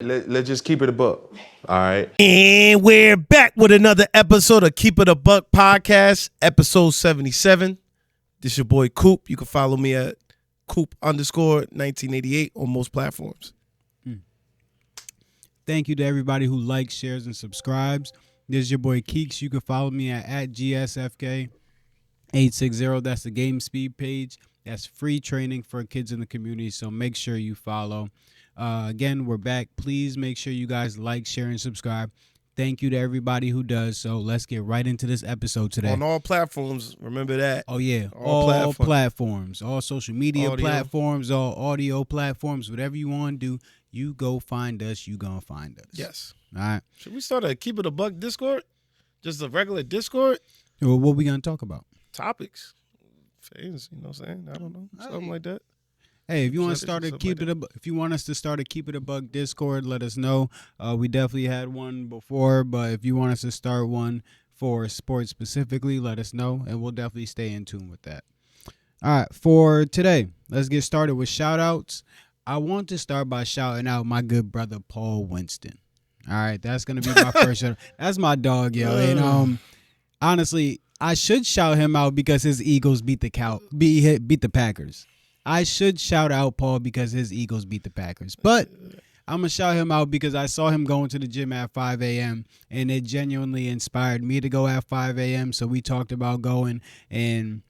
Let's just keep it a buck. All right. And we're back with another episode of Keep It a Buck podcast, episode 77. This your boy Coop. You can follow me at Coop_1988 on most platforms. Thank you to everybody who likes, shares, and subscribes. This is your boy Keeks. You can follow me at GSFK860. That's the Game Speed page. That's free training for kids in the community, so make sure you follow. Again, we're back. Please make sure you guys like, share, and subscribe. Thank you to everybody who does. So let's get right into this episode today. On all platforms, remember that. Oh, yeah. All platforms. All social media platforms, all audio platforms, whatever you want to do, you go find us. You going to find us. Yes. All right. Should we start a Keep It a Buck Discord? Just a regular Discord? Well, what we going to talk about? Topics. Things, you know what I'm saying? I don't know. Something like that. Hey, if you want to start a if you want us to start a Keep It a Buck Discord, let us know. We definitely had one before, but if you want us to start one for sports specifically, let us know, and we'll definitely stay in tune with that. All right, for today, let's get started with shout-outs. I want to start by shouting out my good brother Paul Winston. All right, that's gonna be my first shout. That's my dog, yo. And honestly, I should shout him out because his Eagles beat the Packers. I should shout out Paul because his Eagles beat the Packers. But I'm going to shout him out because I saw him going to the gym at 5 a.m. and it genuinely inspired me to go at 5 a.m. So we talked about going, and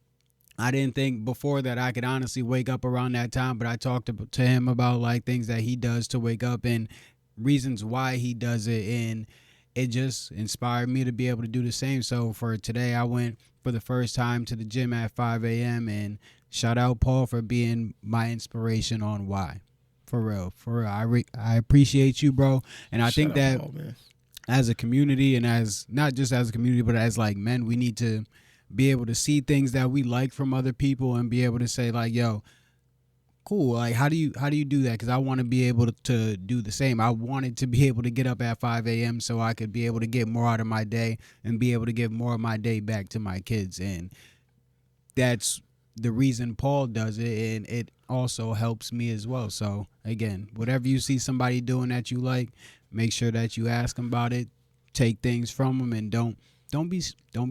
I didn't think before that I could honestly wake up around that time, but I talked to him about like things that he does to wake up and reasons why he does it, and it just inspired me to be able to do the same. So for today, I went for the first time to the gym at 5 a.m. and shout out Paul for being my inspiration on why. For real. I appreciate you, bro. And I think that Paul, as a community, and as not just as a community, but as like men, we need to be able to see things that we like from other people and be able to say like, yo, cool. Like, how do you do that? Because I want to be able to do the same. I wanted to be able to get up at 5 a.m. so I could be able to get more out of my day and be able to give more of my day back to my kids. And that's the reason Paul does it, and it also helps me as well. So again, whatever you see somebody doing that you like, make sure that you ask them about it, take things from them, and don't be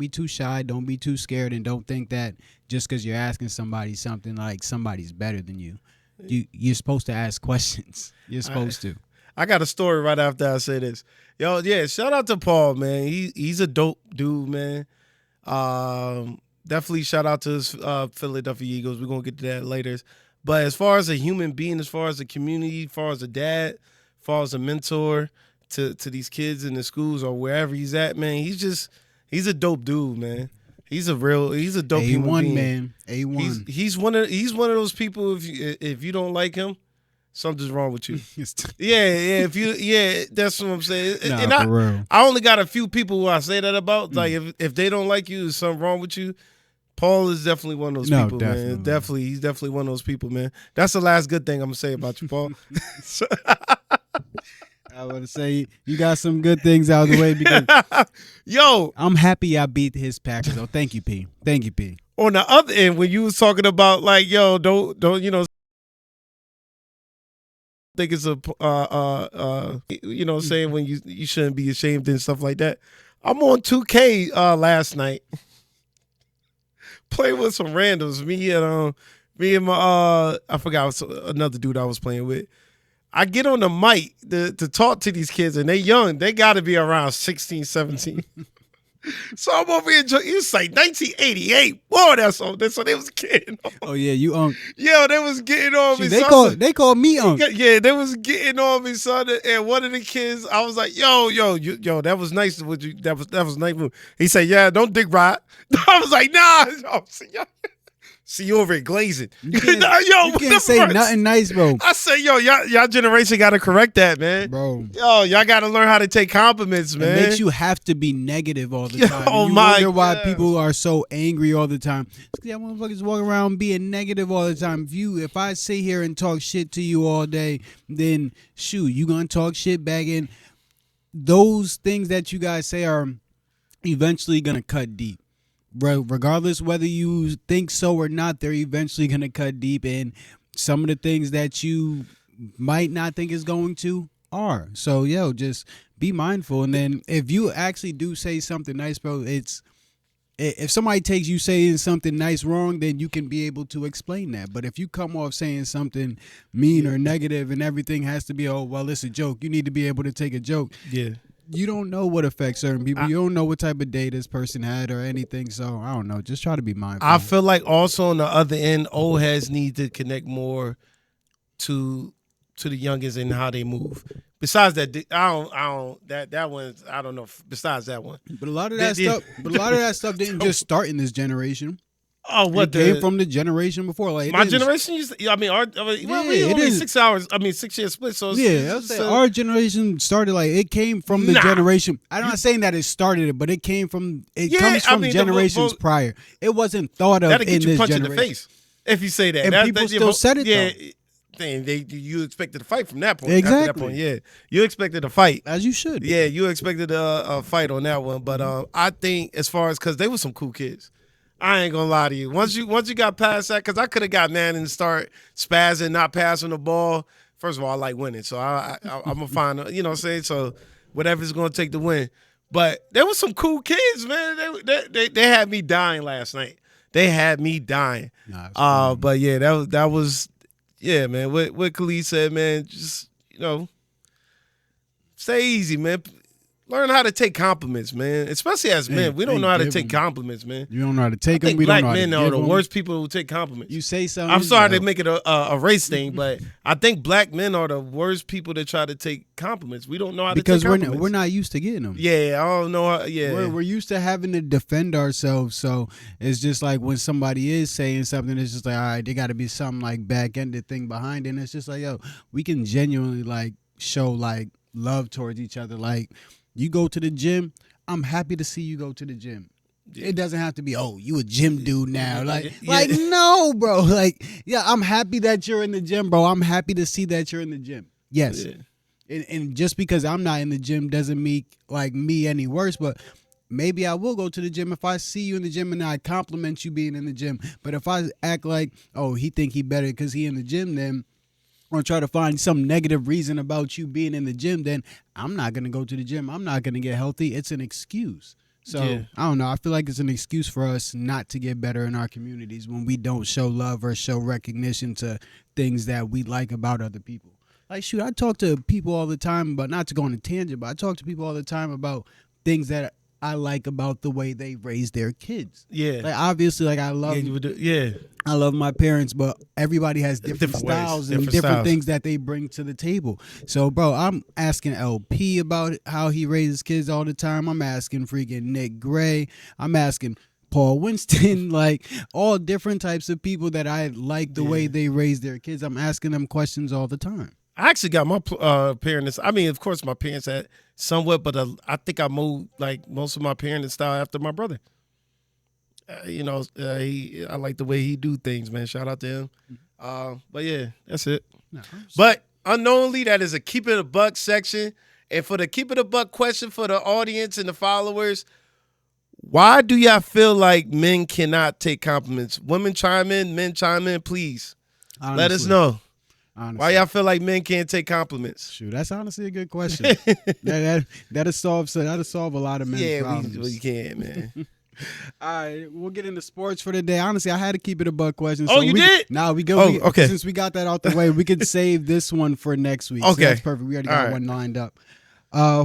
too shy, don't be too scared, and don't think that just because you're asking somebody something like somebody's better than you. You're supposed to ask questions. You're supposed to. I got a story right after I say this. Yo, yeah, shout out to Paul, man. He's a dope dude, man. Definitely shout out to his Philadelphia Eagles. We're going to get to that later. But as far as a human being, as far as a community, as far as a dad, as far as a mentor to these kids in the schools or wherever he's at, man, he's a dope dude, man. He's a dope human being. Man. A1. He's one of those people, if you don't like him, something's wrong with you. That's what I'm saying. Nah, and for real. I only got a few people who I say that about. Like if they don't like you, there's something wrong with you. Paul is definitely one of those people, man. He's definitely one of those people, man. That's the last good thing I'm gonna say about you, Paul. I want to say you got some good things out of the way because yo, I'm happy I beat his Packers. So thank you, P. Thank you, P. On the other end, when you was talking about like, yo, don't think it's a saying when you shouldn't be ashamed and stuff like that. I'm on 2K last night. Playing with some randoms. Me and my I forgot another dude I was playing with. I get on the mic to talk to these kids, and they young. They got to be around 16, 17. So I'm over here. It's like 1988. Boy, that's so they was getting on. Oh yeah, you Yeah, they was getting on me. They called me Yeah, they was getting on me, son. And one of the kids, I was like, yo, that was nice. Would you? That was nice. He said, yeah, don't dick ride. I was like, nah. See you over here glazing. You can't say nothing nice, bro. I say, yo, y'all generation got to correct that, man. Bro. Yo, y'all got to learn how to take compliments, man. It makes you have to be negative all the time. Oh, you my wonder why God. people are so angry all the time. Yeah, motherfuckers walking around being negative all the time. If I sit here and talk shit to you all day, then shoot, you gonna talk shit back in. Those things that you guys say are eventually gonna cut deep. Regardless whether you think so or not, they're eventually going to cut deep. And some of the things that you might not think is going to, are. So, yo, just be mindful. And then if you actually do say something nice, bro, if somebody takes you saying something nice wrong, then you can be able to explain that. But if you come off saying something mean or negative and everything has to be, oh, well, it's a joke, you need to be able to take a joke. Yeah. You don't know what affects certain people. You don't know what type of day this person had or anything. So, I don't know. Just try to be mindful. I feel like also on the other end, old heads need to connect more to the youngins and how they move. Besides that, that one, I don't know. Besides that one, But a lot of that stuff didn't just start in this generation. Oh, what It came from the generation before? Like my generation used to, we only 6 hours. 6 years split. So our generation started like it came from the generation. I'm not saying that it started it, but it came from comes from generations prior. It wasn't thought of that'll in get you this punched generation. in the face if you say that. And people still said it though. You expected to fight from that point. Exactly. After that point, yeah, you expected to fight. As you should. Yeah, you expected a fight on that one. But I think as far as because they were some cool kids. I ain't gonna lie to you. Once you got past that, because I could have got mad and start spazzing, not passing the ball. First of all, I like winning, so I'm gonna find you know what I'm saying. So whatever's gonna take the win. But there was some cool kids, man. They had me dying last night. They had me dying. But yeah, that was yeah, man. What Khalid said, man. Just stay easy, man. Learn how to take compliments, man. Especially as men, we don't know how to take compliments, man. You don't know how to take them. We black men are the worst people who take compliments. You say something. I'm sorry to make it a race thing, but I think black men are the worst people to try to take compliments. We don't know how to take compliments because we're not used to getting them. Yeah, I don't know. We're used to having to defend ourselves, so it's just like when somebody is saying something, it's just like, all right, there got to be some like back-ended thing behind it. And it's just like, yo, we can genuinely like show like love towards each other, like. You go to the gym, I'm happy to see you go to the gym. It doesn't have to be, oh, you a gym dude now. Like no, bro. Like, yeah, I'm happy that you're in the gym, bro. I'm happy to see that you're in the gym. Yes. Yeah. And just because I'm not in the gym doesn't make like me any worse, but maybe I will go to the gym if I see you in the gym and I compliment you being in the gym. But if I act like, oh, he think he better because he in the gym, then or try to find some negative reason about you being in the gym, then I'm not going to go to the gym. I'm not going to get healthy. It's an excuse. So, I don't know. I feel like it's an excuse for us not to get better in our communities when we don't show love or show recognition to things that we like about other people. Like, shoot, I talk to people all the time about, not to go on a tangent, but I talk to people all the time about things that I like about the way they raise their kids. Yeah. Like, obviously, like, I love my parents, but everybody has different styles and different things that they bring to the table. So, bro, I'm asking LP about how he raises kids all the time. I'm asking freaking Nick Gray. I'm asking Paul Winston, like all different types of people that I like the way they raise their kids. I'm asking them questions all the time. I actually got my parenting. I mean, of course, my parents had somewhat, but I think I moved like most of my parenting style after my brother. I like the way he do things, man. Shout out to him. But yeah, that's it. No, but unknowingly, that is a keep it a buck section. And for the keep it a buck question for the audience and the followers, why do y'all feel like men cannot take compliments? Women chime in, men chime in, please. Honestly, let us know. Honestly. Why y'all feel like men can't take compliments? Shoot, that's honestly a good question. That'll solve a lot of men's problems. Yeah, we can, man. All right, we'll get into sports for the day. Honestly, I had to keep it a buck question. So you did? Nah, we go. Okay. Since we got that out the way, we could save this one for next week. Okay. So that's perfect. We already got one lined up.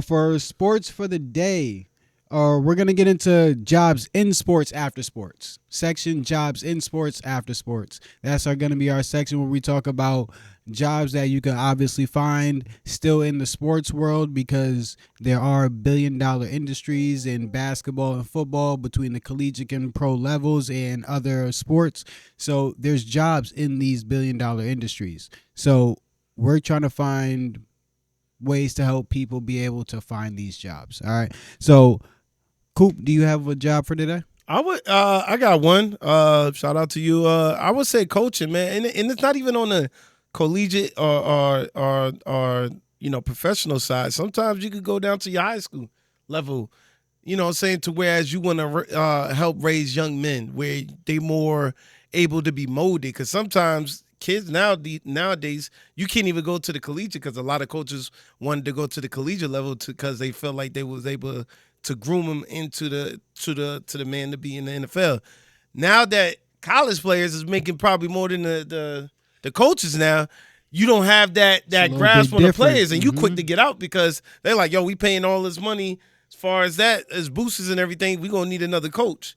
For sports for the day, we're going to get into jobs in sports after sports. Section jobs in sports after sports. That's going to be our section where we talk about jobs that you can obviously find still in the sports world because there are billion-dollar industries in basketball and football between the collegiate and pro levels and other sports. So there's jobs in these billion-dollar industries. So we're trying to find ways to help people be able to find these jobs. All right. So, Coop, do you have a job for today? I got one. Shout out to you. I would say coaching, man. And it's not even on the collegiate or professional side. Sometimes you could go down to your high school level, saying to whereas you want to help raise young men where they more able to be molded. Because sometimes kids nowadays, you can't even go to the collegiate because a lot of coaches wanted to go to the collegiate level because they felt like they was able to groom them into the man to be in the NFL. Now that college players is making probably more than the coaches now, you don't have that grasp on the players, and you quick to get out because they're like, yo, we paying all this money as far as that, as boosters and everything, we going to need another coach.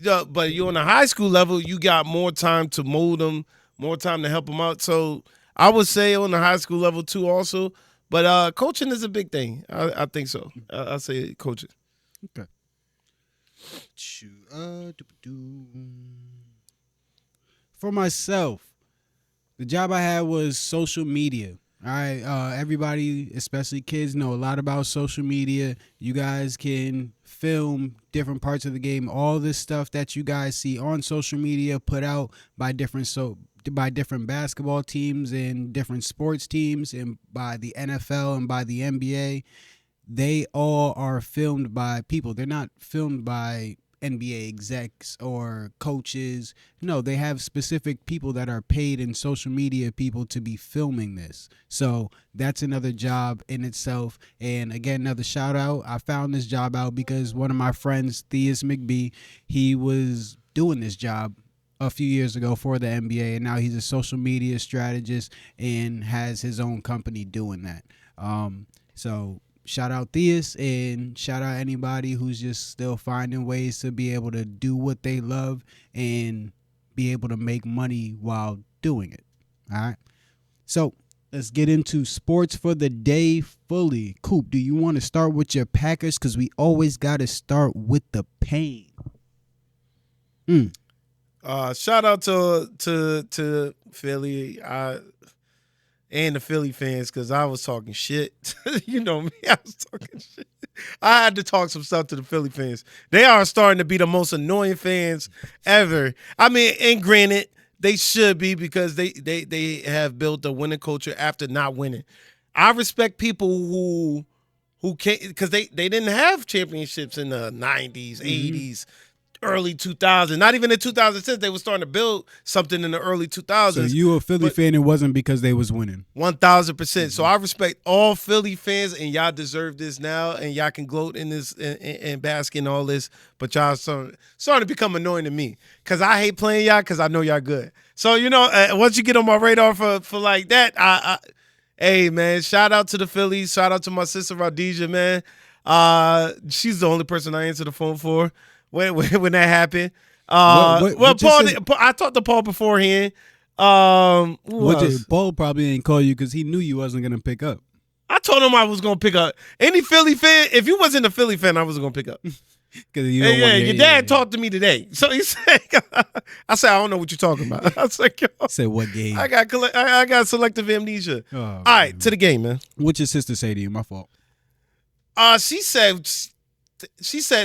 But you're on the high school level, you got more time to mold them, more time to help them out. So I would say on the high school level too also. But coaching is a big thing. I think so. I say coaching. Okay. For myself, the job I had was social media. All right, everybody, especially kids, know a lot about social media. You guys can film different parts of the game. All this stuff that you guys see on social media put out by different basketball teams and different sports teams and by the NFL and by the NBA, they all are filmed by people. They're not filmed by NBA execs or coaches. No, they have specific people that are paid in social media people to be filming this. So that's another job in itself. And again, another shout out. I found this job out because one of my friends, Theus McBee, he was doing this job a few years ago for the NBA, and now he's a social media strategist and has his own company doing that. So shout out Theus, and shout out anybody who's just still finding ways to be able to do what they love and be able to make money while doing it. All right. So let's get into sports for the day fully. Coop, do you want to start with your Packers? Because we always got to start with the pain. Shout out to Philly. And the Philly fans, because I was talking shit. You know me, I was talking shit. I had to talk some stuff to the Philly fans. They are starting to be the most annoying fans ever. I mean, and granted, they should be because they have built a winning culture after not winning. I respect people who can't, because they didn't have championships in the 90s, 80s. Early 2000s, not even in 2006. They were starting to build something in the early 2000s. So you a Philly fan, it wasn't because they was winning. 1000%. So I respect all Philly fans, and y'all deserve this now, and y'all can gloat in this and bask in all this. But y'all starting to become annoying to me because I hate playing y'all because I know y'all good. So once you get on my radar for like that, hey man, shout out to the Phillies. Shout out to my sister Rhodesia, man. She's the only person I answer the phone for. When that happened, I talked to Paul beforehand. Paul probably didn't call you because he knew you wasn't gonna pick up. I told him I was gonna pick up any Philly fan. If you wasn't a Philly fan, I was gonna pick up. Your dad talked to me today, so he said, "I said I don't know what you're talking about." I was like, "Yo, say what game? I got selective amnesia." All right, to the game, man. What'd your sister say to you? My fault. She said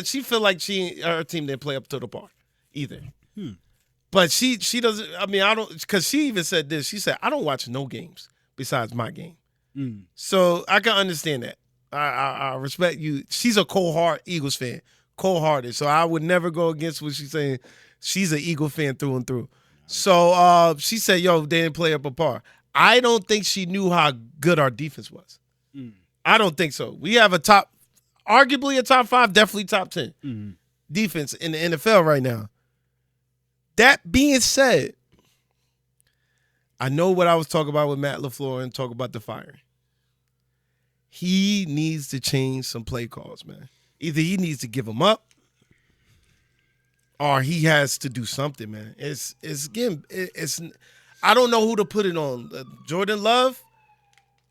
she feel like her team didn't play up to the par either. But she doesn't. I mean, I don't, because she even said this. She said, I don't watch no games besides my game. So I can understand that. I respect you. She's a cold-hearted Eagles fan, cold-hearted. So I would never go against what she's saying. She's an Eagle fan through and through. So she said, yo, they didn't play up a par. I don't think she knew how good our defense was. I don't think so. We have arguably a top 5, definitely top 10 defense in the NFL right now. That being said, I know what I was talking about with Matt LaFleur and talk about the firing. He needs to change some play calls, man. Either he needs to give them up or he has to do something, man. I don't know who to put it on, Jordan Love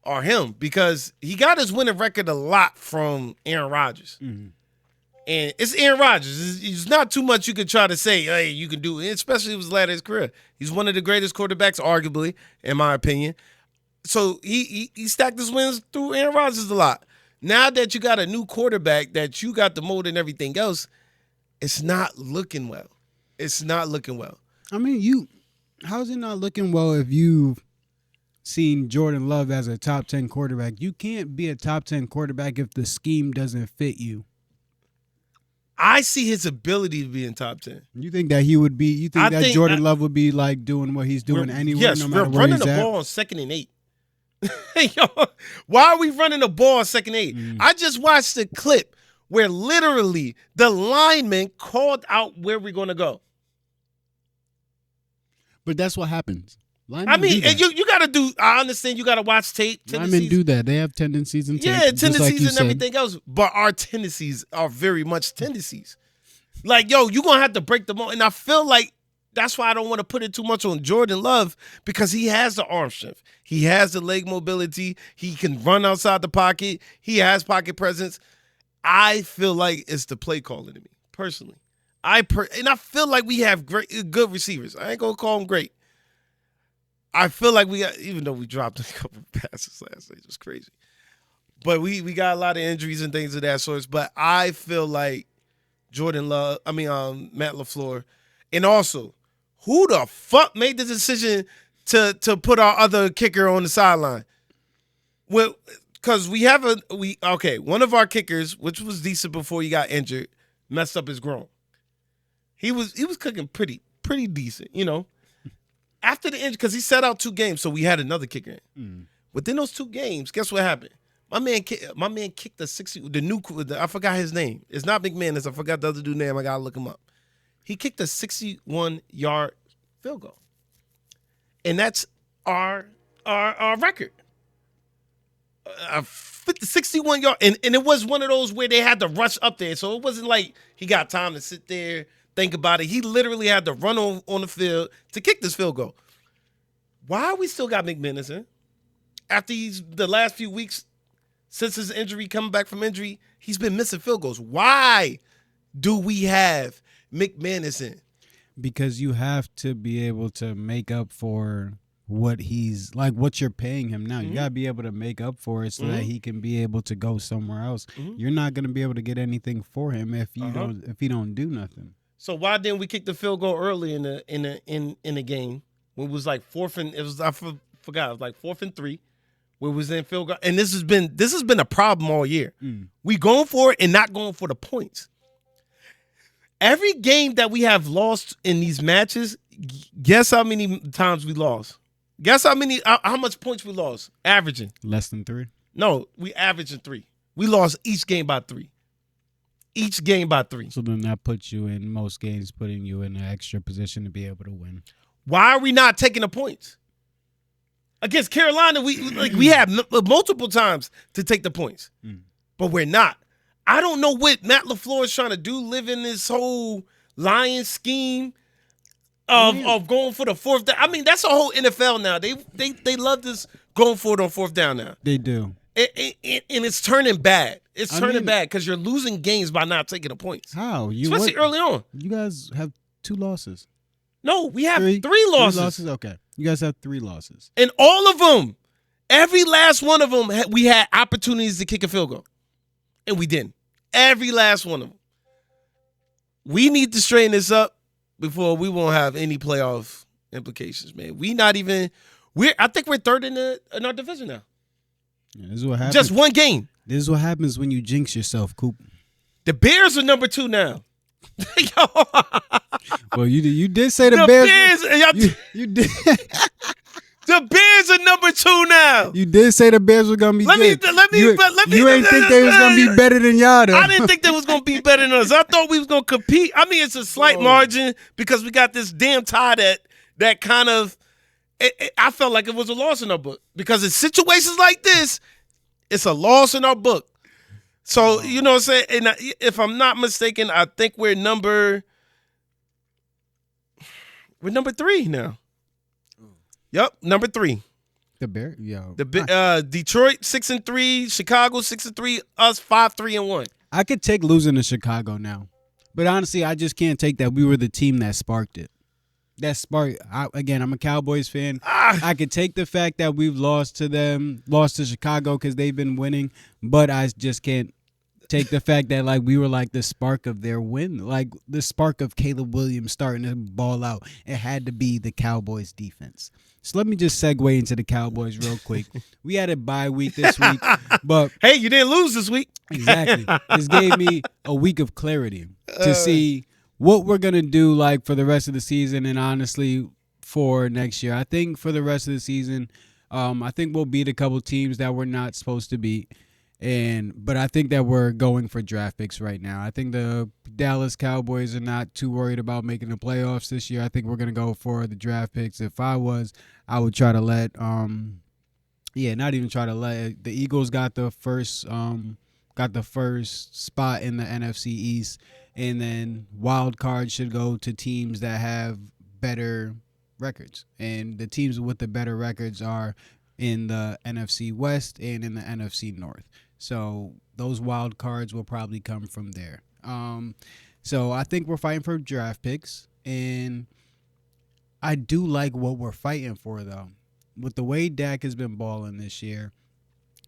or him, because he got his winning record a lot from Aaron Rodgers. And it's Aaron Rodgers. It's not too much you can try to say, hey, you can do it, especially with his latter his career. He's one of the greatest quarterbacks, arguably, in my opinion. So he stacked his wins through Aaron Rodgers a lot. Now that you got a new quarterback, that you got the mold and everything else, it's not looking well. It's not looking well. I mean, how's it not looking well if you've seen Jordan Love as a top 10 quarterback? You can't be a top 10 quarterback if the scheme doesn't fit you. I see his ability to be in top 10. You think that he would be? You think that Jordan Love would be like doing what he's doing anywhere? Yes, no matter we're where running he's the at? ball on 2nd and 8. Yo, why are we running the ball on 2nd and 8? I just watched the clip where literally the lineman called out where we're going to go. But that's what happens. I mean, and you got to do. I understand you got to watch tape. Linemen do that. They have tendencies and yeah, tendencies and everything else. But our tendencies are very much tendencies. Like, yo, you're going to have to break them all. And I feel like that's why I don't want to put it too much on Jordan Love, because he has the arm strength. He has the leg mobility. He can run outside the pocket. He has pocket presence. I feel like it's the play calling to me, personally. And I feel like we have good receivers. I ain't going to call them great. I feel like we got, even though we dropped a couple of passes last night, it was crazy. But we got a lot of injuries and things of that sort. But I feel like Matt LaFleur. And also, who the fuck made the decision to put our other kicker on the sideline? Well, because one of our kickers, which was decent before he got injured, messed up his groin. He was cooking pretty decent, you know. After the injury, because he sat out 2 games, so we had another kicker in. Within those 2 games, guess what happened? My man kicked the 60. I forgot his name. It's not McManus. I forgot the other dude's name. I gotta look him up. He kicked a 61-yard field goal, and that's our record. 61-yard, and it was one of those where they had to rush up there, so it wasn't like he got time to sit there. Think about it. He literally had to run on the field to kick this field goal. Why we still got McManus in? After the last few weeks since his injury, coming back from injury, he's been missing field goals. Why do we have McManus in? Because you have to be able to make up for what you're paying him now. You got to be able to make up for it so that he can be able to go somewhere else. You're not going to be able to get anything for him if you don't do nothing. So why didn't we kick the field goal early in the game when it was like 4th and 3 where it was in field goal, and this has been a problem all year. We going for it and not going for the points. Every game that we have lost in these matches, guess how many times we lost? Guess how much points we lost? Averaging less than 3. No, we averaging 3. We lost each game by 3. Each game by 3. So then that puts you in most games, putting you in an extra position to be able to win. Why are we not taking the points? Against Carolina, we had multiple times to take the points, but we're not. I don't know what Matt LaFleur is trying to do, live in this whole Lions scheme of going for the 4th down. I mean, that's a whole NFL now. They love this going for it on 4th down now. They do. And it's turning bad. It's turning bad because you're losing games by not taking the points. How? Especially early on. You guys have 2 losses. No, we have 3 losses. 3 losses? Okay. You guys have 3 losses. And all of them, every last one of them, we had opportunities to kick a field goal. And we didn't. Every last one of them. We need to straighten this up before we won't have any playoff implications, man. I think we're 3rd in our division now. Yeah, this is what happens. Just 1 game. This is what happens when you jinx yourself, Coop. The Bears are number 2 now. Well, you did say the Bears. You did. The Bears are number 2 now. You did say the Bears were gonna be good. You ain't think they was gonna be better than y'all, though. I didn't think they was gonna be better than us. I thought we was gonna compete. I mean, it's a slight margin because we got this damn tie that kind of. I felt like it was a loss in our book because in situations like this, it's a loss in our book. So, you know what I'm saying? And if I'm not mistaken, I think we're number 3 now. Yep, number 3. The Bears? Yo. Detroit 6-3, Chicago 6-3, us 5-3-1. I could take losing to Chicago now. But honestly, I just can't take that we were the team that sparked it. I'm a Cowboys fan. I could take the fact that we've lost to Chicago because they've been winning, but I just can't Take the fact that like we were like the spark of their win, like the spark of Caleb Williams starting to ball out. It had to be the Cowboys defense. So let me just segue into the Cowboys real quick. We had a bye week this week, but hey, you didn't lose this week. exactly. This gave me a week of clarity to see what we're gonna do like for the rest of the season, and honestly for next year. I think for the rest of the season, I think we'll beat a couple teams that we're not supposed to beat. But I think that we're going for draft picks right now. I think the Dallas Cowboys are not too worried about making the playoffs this year. I think we're gonna go for the draft picks. If I was, I would try to let not even try to let the Eagles got the first spot in the NFC East, and then wild card should go to teams that have better records. And the teams with the better records are in the NFC West and in the NFC North. So those wild cards will probably come from there. So I think we're fighting for draft picks, and I do like what we're fighting for, though. With the way Dak has been balling this year,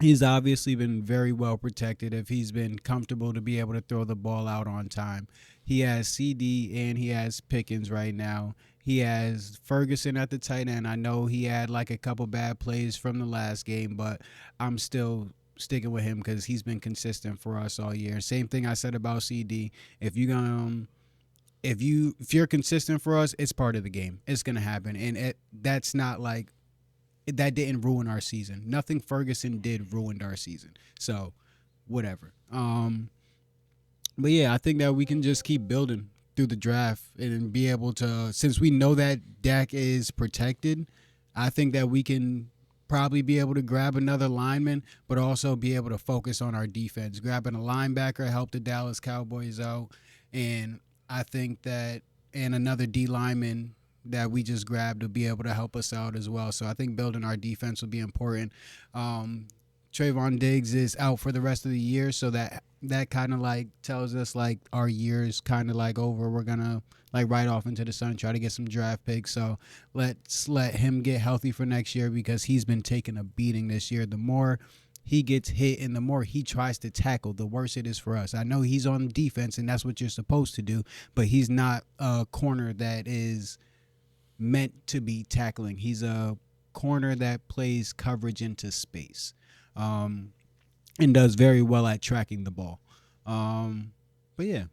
he's obviously been very well protected if he's been comfortable to be able to throw the ball out on time. He has CD and he has Pickens right now. He has Ferguson at the tight end. I know he had like a couple bad plays from the last game, but I'm still sticking with him because he's been consistent for us all year. Same thing I said about CD. If you're consistent for us, it's part of the game. It's gonna happen, and that's not like that didn't ruin our season. Nothing Ferguson did ruined our season. So whatever. But yeah, I think that we can just keep building through the draft and be able to, since we know that Dak is protected, I think that we can probably be able to grab another lineman, but also be able to focus on our defense. Grabbing a linebacker helped the Dallas Cowboys out, and I think that, and another D lineman that we just grabbed to be able to help us out as well. So I think building our defense will be important. Trayvon Diggs is out for the rest of the year, so that kind of like tells us like our year is kind of like over. We're gonna like ride off into the sun, try to get some draft picks. So let's let him get healthy for next year because he's been taking a beating this year. The more he gets hit and the more he tries to tackle, the worse it is for us. I know he's on defense and that's what you're supposed to do, but he's not a corner that is meant to be tackling. He's a corner that plays coverage into space, and does very well at tracking the ball. But yeah,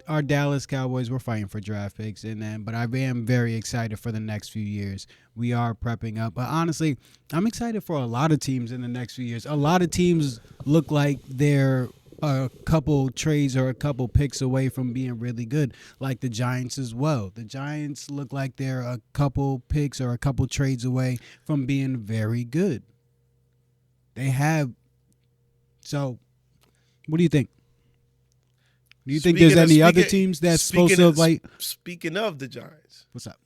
our Dallas Cowboys, we're fighting for draft picks, but I am very excited for the next few years. We are prepping up, but honestly, I'm excited for a lot of teams in the next few years. A lot of teams look like they're a couple trades or a couple picks away from being really good, like the Giants as well. The Giants look like they're a couple picks or a couple trades away from being very good. They have. So, what do you think? Do you think there's any other teams that's supposed to like? Speaking of the Giants, What's up?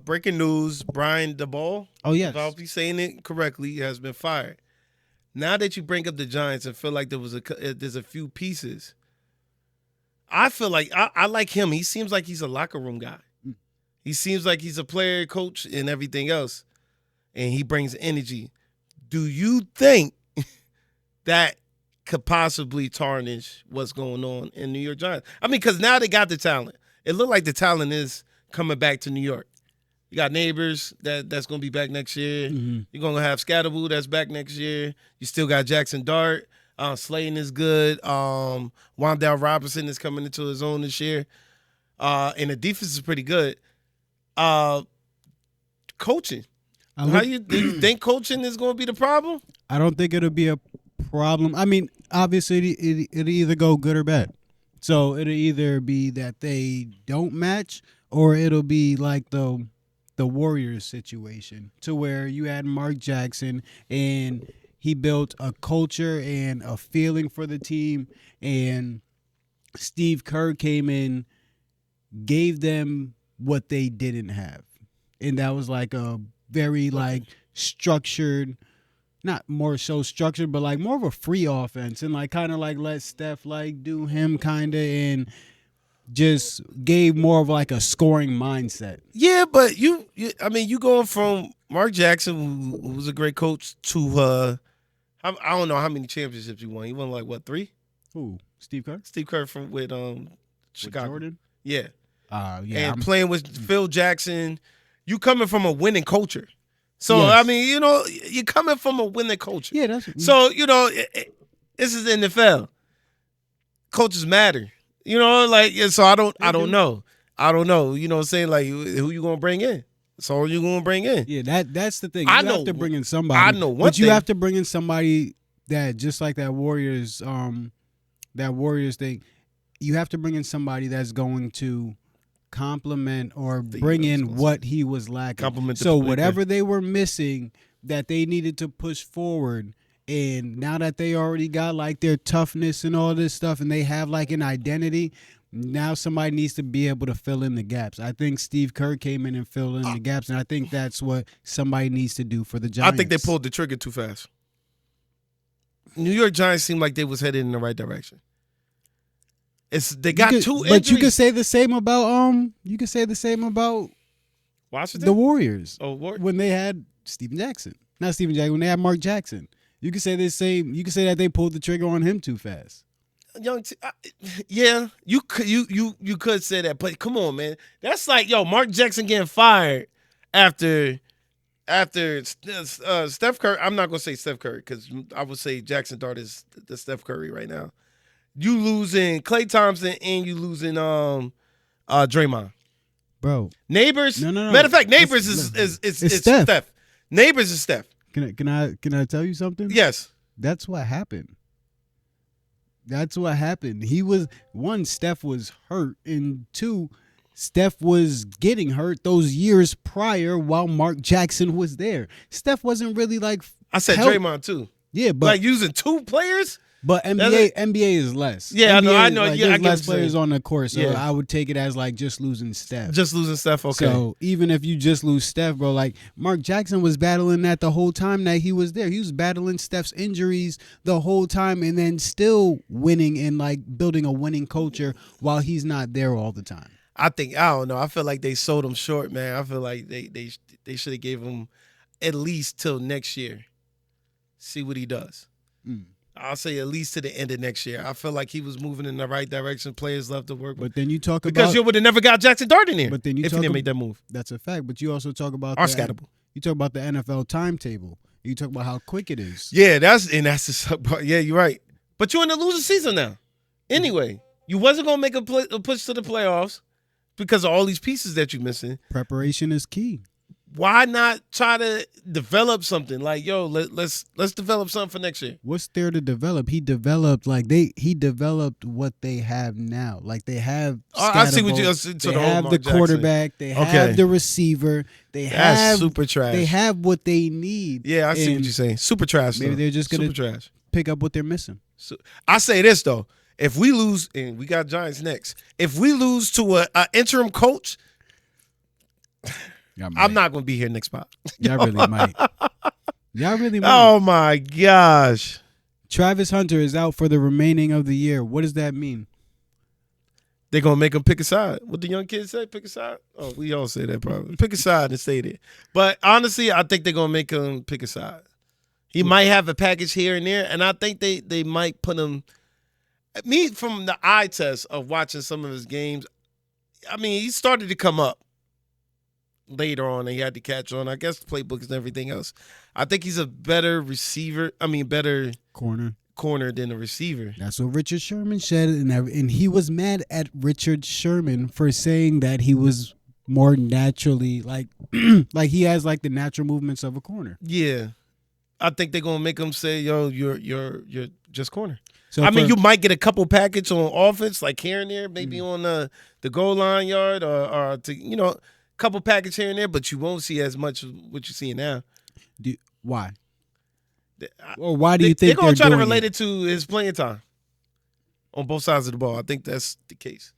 Breaking news: Brian Daboll. Oh yes, if I'll be saying it correctly, has been fired. Now that you bring up the Giants and feel like there's a few pieces, I feel like I like him. He seems like he's a locker room guy. He seems like he's a player, coach, and everything else, and he brings energy. Do you think that could possibly tarnish what's going on in New York Giants? I mean, because now they got the talent. It looked like the talent is coming back to New York. You got Neighbors that's going to be back next year. Mm-hmm. You're going to have Scatterboo that's back next year. You still got Jackson Dart. Slayton is good. Wan'Dale Robinson is coming into his own this year. And the defense is pretty good. Coaching. Do you think coaching is going to be the problem? I don't think it'll be a problem. I mean, obviously, it'll either go good or bad. So it'll either be that they don't match, or it'll be like the Warriors situation, to where you had Mark Jackson and he built a culture and a feeling for the team, and Steve Kerr came in, gave them what they didn't have, and that was like a very like structured, not more so structured, but like more of a free offense, and like kind of like let Steph like do him kind of, and just gave more of like a scoring mindset. Yeah, but you going from Mark Jackson, who was a great coach, to I don't know how many championships he won. He won like what, 3? Who? Steve Kerr? Steve Kerr with Chicago. With Jordan? Yeah. Yeah. And playing with Phil Jackson, you coming from a winning culture. So Yes. I mean, you're coming from a winning culture. Yeah, that's So this is the NFL. Coaches matter. So I don't know. I don't know. You know what I'm saying? Like, who you gonna bring in? That's all you gonna bring in. Yeah, that's the thing. You I know- have to bring in somebody. I know one but you thing. have to bring in somebody that just like that Warriors thing. You have to bring in somebody that's going to complement or bring in what he was lacking. Complement the So player. whatever they were missing that they needed to push forward. And now that they already got like their toughness and all this stuff and they have like an identity, now somebody needs to be able to fill in the gaps. I think Steve Kerr came in and filled in the gaps, and I think that's what somebody needs to do for the Giants. I think they pulled the trigger too fast. New York Giants seemed like they was headed in the right direction. They got two injuries. But you could say the same about Washington? the Warriors. Oh, when they had not Steven Jackson, when they had Mark Jackson. You could say the same. You could say that they pulled the trigger on him too fast. Yeah, you could say that, but come on, man, that's like Mark Jackson getting fired after Steph Curry. I'm not gonna say Steph Curry because I would say Jackson Dart is the Steph Curry right now. You losing Klay Thompson and you losing Draymond. Bro, Neighbors. No. Matter of fact, Neighbors is Steph. Neighbors is Steph. Can I tell you something? Yes. That's what happened. He was Steph was hurt, and 2, Steph was getting hurt those years prior while Mark Jackson was there. Steph wasn't really like I said Draymond too. Yeah, but like using 2 players. But NBA is less. Yeah, NBA, I know. Like, Yeah, I there's get less what you're players saying. on the court, so Yeah. I would take it as like just losing Steph. Just losing Steph. Okay. So even if you just lose Steph, bro, like Mark Jackson was battling that the whole time that he was there. He was battling Steph's injuries the whole time, and then still winning and like building a winning culture while he's not there all the time. I don't know. I feel like they sold him short, man. I feel like they should have gave him at least till next year. See what he does. I'll say at least to the end of next year. I feel like he was moving in the right direction. Players love to work with. But then you talk because you would have never got Jackson Dart in there. But then if he didn't make that move. That's a fact. But you also talk about You talk about the NFL timetable. You talk about how quick it is. Yeah, that's the part. Yeah, you're right. But you're in the losing season now. Anyway, you wasn't gonna make a push to the playoffs because of all these pieces that you're missing. Preparation is key. Why not try to develop something like let's develop something for next year? What's there to develop? He developed what they have now. Like they have. I see what you. They have the quarterback. They have the receiver. They That's have super trash. They have what they need. Yeah, I see what you're saying. Super trash. Maybe they're just gonna super trash. Pick up what they're missing. So, I say this though: if we lose, and we got Giants next, if we lose to a interim coach. I'm not going to be here next spot. Y'all really might. Oh, my gosh. Travis Hunter is out for the remaining of the year. What does that mean? They're going to make him pick a side. What the young kids say? Pick a side? Oh, we all say that probably. Pick a side and stay there. But honestly, I think they're going to make him pick a side. He might have a package here and there, and I think they might put him – me, from the eye test of watching some of his games, I mean, he started to come up. Later on, and he had to catch on. I guess the playbook and everything else. I think he's a better receiver. I mean, better corner than a receiver. That's what Richard Sherman said, and he was mad at Richard Sherman for saying that he was more naturally like he has like the natural movements of a corner. Yeah, I think they're gonna make him say, "Yo, you're just corner." So I mean, you might get a couple packets on offense, like here and there, maybe on the goal line yard, or to couple package here and there, but you won't see as much as what you're seeing now. Why? Or why do you think they're going to try to doing relate it to his playing time on both sides of the ball? I think that's the case,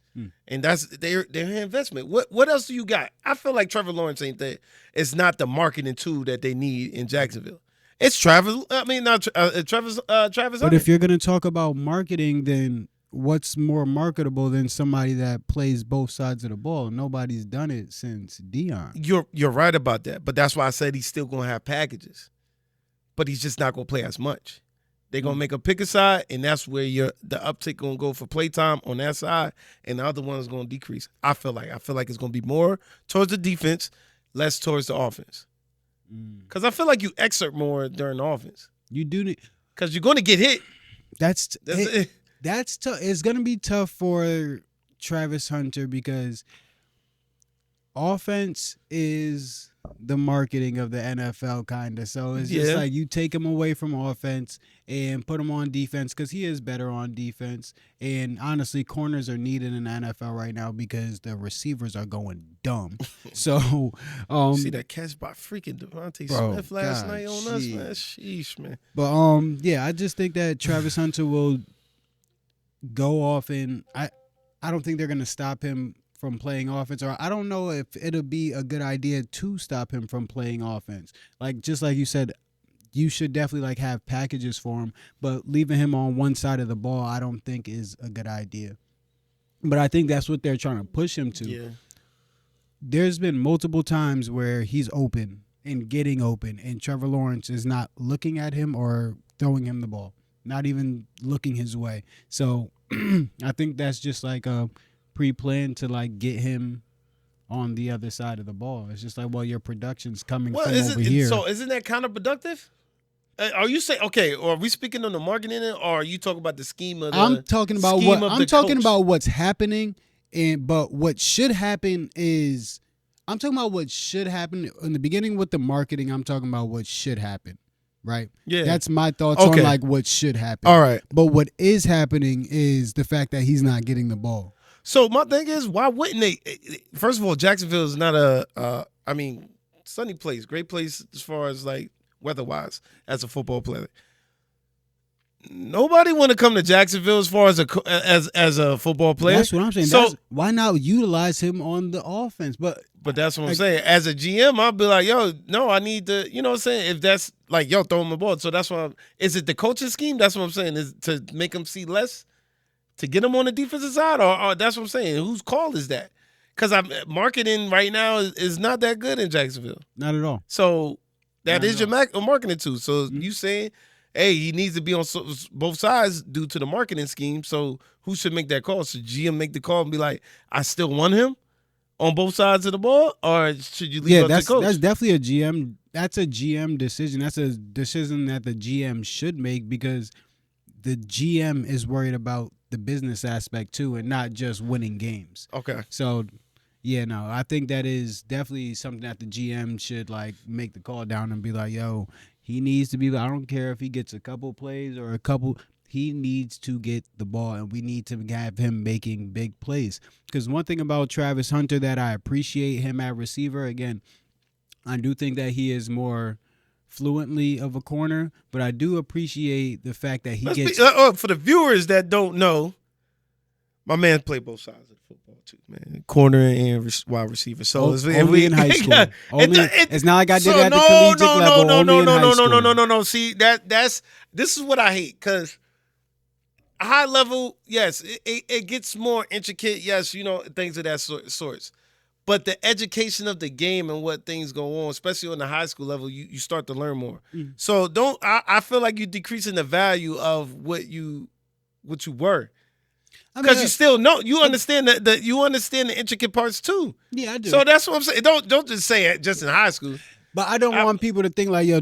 and that's their investment. What else do you got? I feel like Trevor Lawrence ain't that. It's not the marketing tool that they need in Jacksonville. It's Travis. I mean, not Travis. Travis. But if you're going to talk about marketing, then what's more marketable than somebody that plays both sides of the ball? Nobody's done it since Dion. You're right about that, but that's why I said he's still going to have packages, but he's just not going to play as much. They're gonna make a pick a side, and that's where the uptick gonna go for playtime on that side, and the other one is gonna decrease. I feel like it's gonna be more towards the defense, less towards the offense. Because I feel like you exert more during the offense. You do need, because you're gonna get hit. That's tough. It's gonna be tough for Travis Hunter because offense is the marketing of the NFL, kind of. So it's just like you take him away from offense and put him on defense because he is better on defense. And honestly, corners are needed in the NFL right now because the receivers are going dumb. So see that catch by freaking Devontae Smith last night on us, man. Sheesh, man. But yeah, I just think that Travis Hunter will go off, and I don't think they're gonna stop him from playing offense, or I don't know if it'll be a good idea to stop him from playing offense. Like, just like you said, you should definitely like have packages for him, but leaving him on one side of the ball, I don't think is a good idea. But I think that's what they're trying to push him to. Yeah. There's been multiple times where he's open and getting open, and Trevor Lawrence is not looking at him or throwing him the ball, not even looking his way. So I think that's just like a pre-planned to like get him on the other side of the ball. It's just like, well, your production's coming from over here. So isn't that counterproductive? Are you saying or are we speaking on the marketing end, or are you talking about the scheme of the I'm talking about scheme what of I'm the talking coach? about what's happening, but what should happen is I'm talking about what should happen in the beginning with the marketing. I'm talking about what should happen. Right? Yeah. That's my thoughts on like what should happen. All right. But what is happening is the fact that he's not getting the ball. So my thing is, why wouldn't they? First of all, Jacksonville is not sunny place, great place as far as like weather-wise as a football player. Nobody want to come to Jacksonville as far as a football player. That's what I'm saying. So why not utilize him on the offense? But that's what I'm saying. As a GM, I'll be like, yo, no, I need to, you know what I'm saying? If that's like, yo, throw him the ball. So that's why is it the coaching scheme? That's what I'm saying, is to make him see less? To get him on the defensive side, or that's what I'm saying. Whose call is that? Because marketing right now is not that good in Jacksonville. Not at all. So that is your marketing tool. So you saying, hey, he needs to be on both sides due to the marketing scheme. So who should make that call? Should GM make the call and be like, I still want him on both sides of the ball, or should you leave it up to coach? That's definitely a GM. That's a GM decision. That's a decision that the GM should make because the GM is worried about the business aspect too, and not just winning games. Okay. So, yeah, no, I think that is definitely something that the GM should like make the call down and be like, yo, he needs to be. I don't care if he gets a couple plays or a couple. He needs to get the ball, and we need to have him making big plays. Because one thing about Travis Hunter that I appreciate him at receiver, again, I do think that he is more fluently of a corner, but I do appreciate the fact that he gets. For the viewers that don't know, my man played both sides of the football too, man. Corner and wide receiver. So only in high school. It's not like I did it at the collegiate level. No. See, this is what I hate, because high level, yes, it gets more intricate, yes, things of that sorts. But the education of the game and what things go on, especially on the high school level, you start to learn more. So I feel like you're decreasing the value of what you were. Because you still know, you understand that you understand the intricate parts too. Yeah, I do. So that's what I'm saying. Don't just say it just in high school. But I don't want people to think like, yo,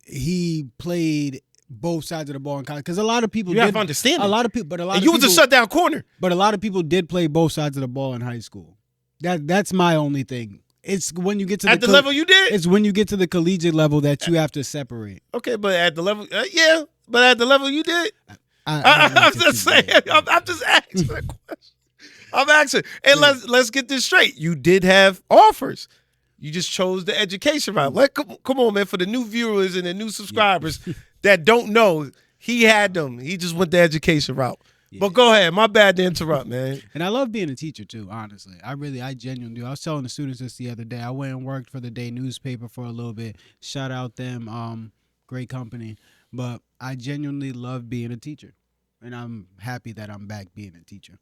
he played both sides of the ball in college, because a lot of people have to understand a lot of people, you was a shutdown corner. But a lot of people did play both sides of the ball in high school. That's my only thing. It's when you get to the level you did. It's when you get to the collegiate level that you have to separate. Okay, but at the level, but at the level you did. I'm just saying. I'm just asking that question. I'm asking, and let's get this straight. You did have offers. You just chose the education route. Come on, man. For the new viewers and the new subscribers that don't know, he had them. He just went the education route. Yeah. But go ahead. My bad to interrupt, man. And I love being a teacher too, honestly. I genuinely do. I was telling the students this the other day. I went and worked for the day newspaper for a little bit. Shout out them. Great company. But I genuinely love being a teacher. And I'm happy that I'm back being a teacher.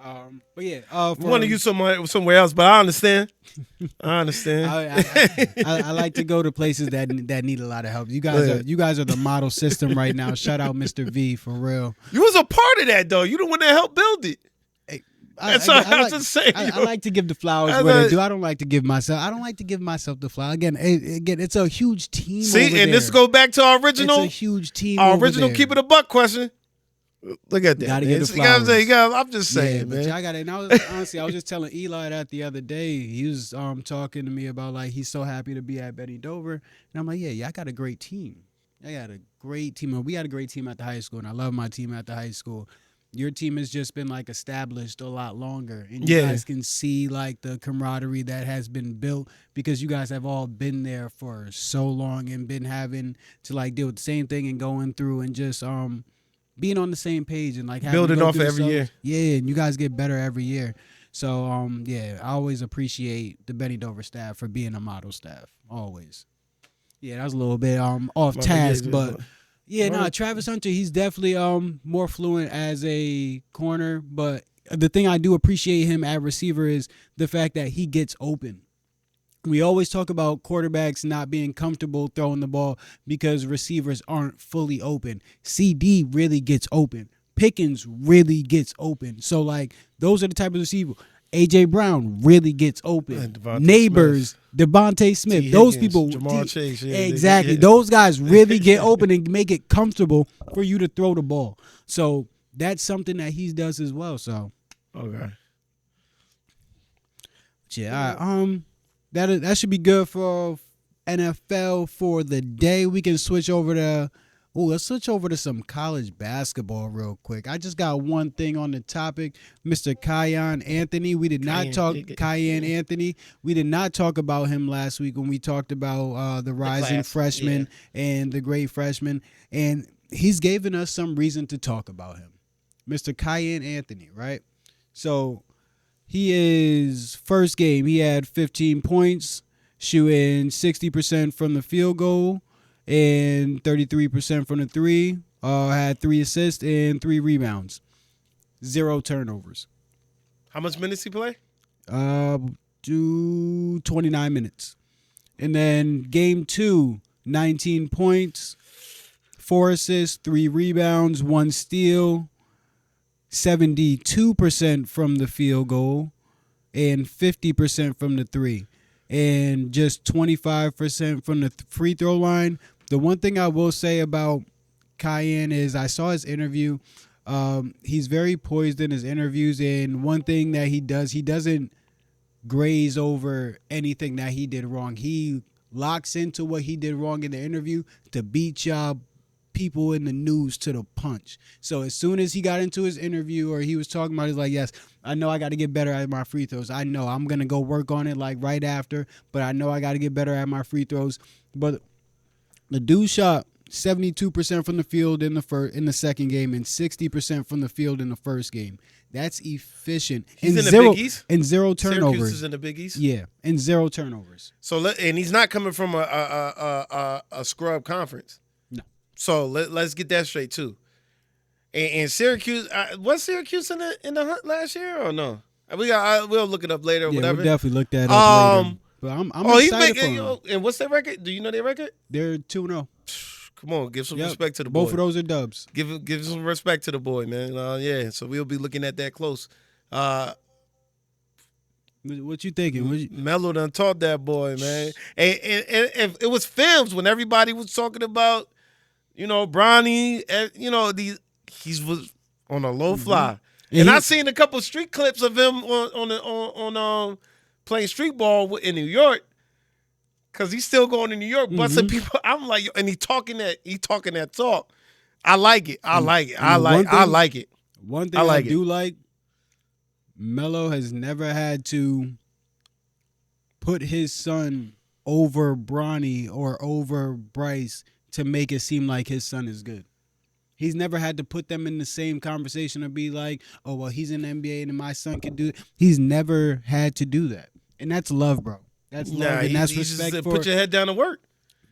But yeah, We want to use somewhere else, but I understand. I understand. I like to go to places that need a lot of help. You guys are the model system right now. Shout out Mr. V for real. You was a part of that though. You the one that helped build it. I just saying. I like to give the flowers where they do. I don't like to give myself. I don't like to give myself the flowers. Again, it's a huge team. See, over and there. this go back to our original. It's a huge team. Our over original there. keep it a buck question. Look at that. Gotta man. give the You gotta say, flowers. I'm just saying, but man. I got it. And honestly, I was just telling Eli that the other day. He was talking to me about like he's so happy to be at Benny Dover, and I'm like, yeah, I got a great team. I got a great team. And we had a great team at the high school, and I love my team at the high school. Your team has just been like established a lot longer, and you guys can see like the camaraderie that has been built because you guys have all been there for so long and been having to like deal with the same thing and going through and just being on the same page and like building off every year. Yeah, and you guys get better every year. So yeah, I always appreciate the Benny Dover staff for being a model staff. Always. Yeah, that was a little bit off task, but. Yeah, no, Travis Hunter, he's definitely more fluent as a corner, but the thing I do appreciate him at receiver is the fact that he gets open. We always talk about quarterbacks not being comfortable throwing the ball because receivers aren't fully open. CD really gets open. Pickens really gets open. So, like, those are the type of receivers. A.J. Brown really gets open. Neighbors, Devontae Smith, those people. Jamal Chase. Yeah, exactly. Those guys really get open and make it comfortable for you to throw the ball. So that's something that he does as well. So okay. Yeah, that should be good for NFL for the day. We can switch over to let's switch over to some college basketball real quick. I just got one thing on the topic. Mr. Kiyan Anthony. We did not talk Kiyan Anthony. We did not talk about him last week when we talked about the rising freshman and the great freshman. And he's given us some reason to talk about him. Mr. Kiyan Anthony, right? So he is first game. He had 15 points, shooting 60% from the field goal and 33% from the three. Had 3 assists and 3 rebounds. 0 turnovers. How much minutes he play? 29 minutes. And then game 2, 19 points, 4 assists, 3 rebounds, 1 steal, 72% from the field goal, and 50% from the three, and just 25% from the free throw line. The one thing I will say about Kiyan is I saw his interview. He's very poised in his interviews, and one thing that he doesn't graze over anything that he did wrong. He locks into what he did wrong in the interview to beat y'all people in the news to the punch. So as soon as he got into his interview or he was talking about it, he's like, yes, I know I got to get better at my free throws. I know I'm going to go work on it like right after, but I know I got to get better at my free throws. But the dude shot 72% from the field in the second game and 60% from the field in the first game. That's efficient. He's in the Big East? And 0 turnovers. Syracuse is in the Big East? Yeah, and 0 turnovers. So and he's not coming from a scrub conference. No. So let's get that straight too. And Syracuse, was Syracuse in the hunt last year or no? We'll look it up later or whatever. We'll definitely look that up later. But I'm excited for him. And what's their record? Do you know their record? They're 2-0. Come on, give some respect to the boy. Both of those are dubs. Give some respect to the boy, man. Yeah, so we'll be looking at that close. What you thinking? Melo done taught that boy, man. And if it was films when everybody was talking about, Bronny, he was on a low fly. And I seen a couple street clips of him on playing street ball in New York. Cause he's still going to New York, busting people. I'm like, and he talking that talk. I like it. I like it. I like it. One thing I do like, Melo has never had to put his son over Bronny or over Bryce to make it seem like his son is good. He's never had to put them in the same conversation or be like, oh, well, he's in the NBA and my son can do it. He's never had to do that. And that's love, bro. That's love, and that's respect for. Put your head down to work.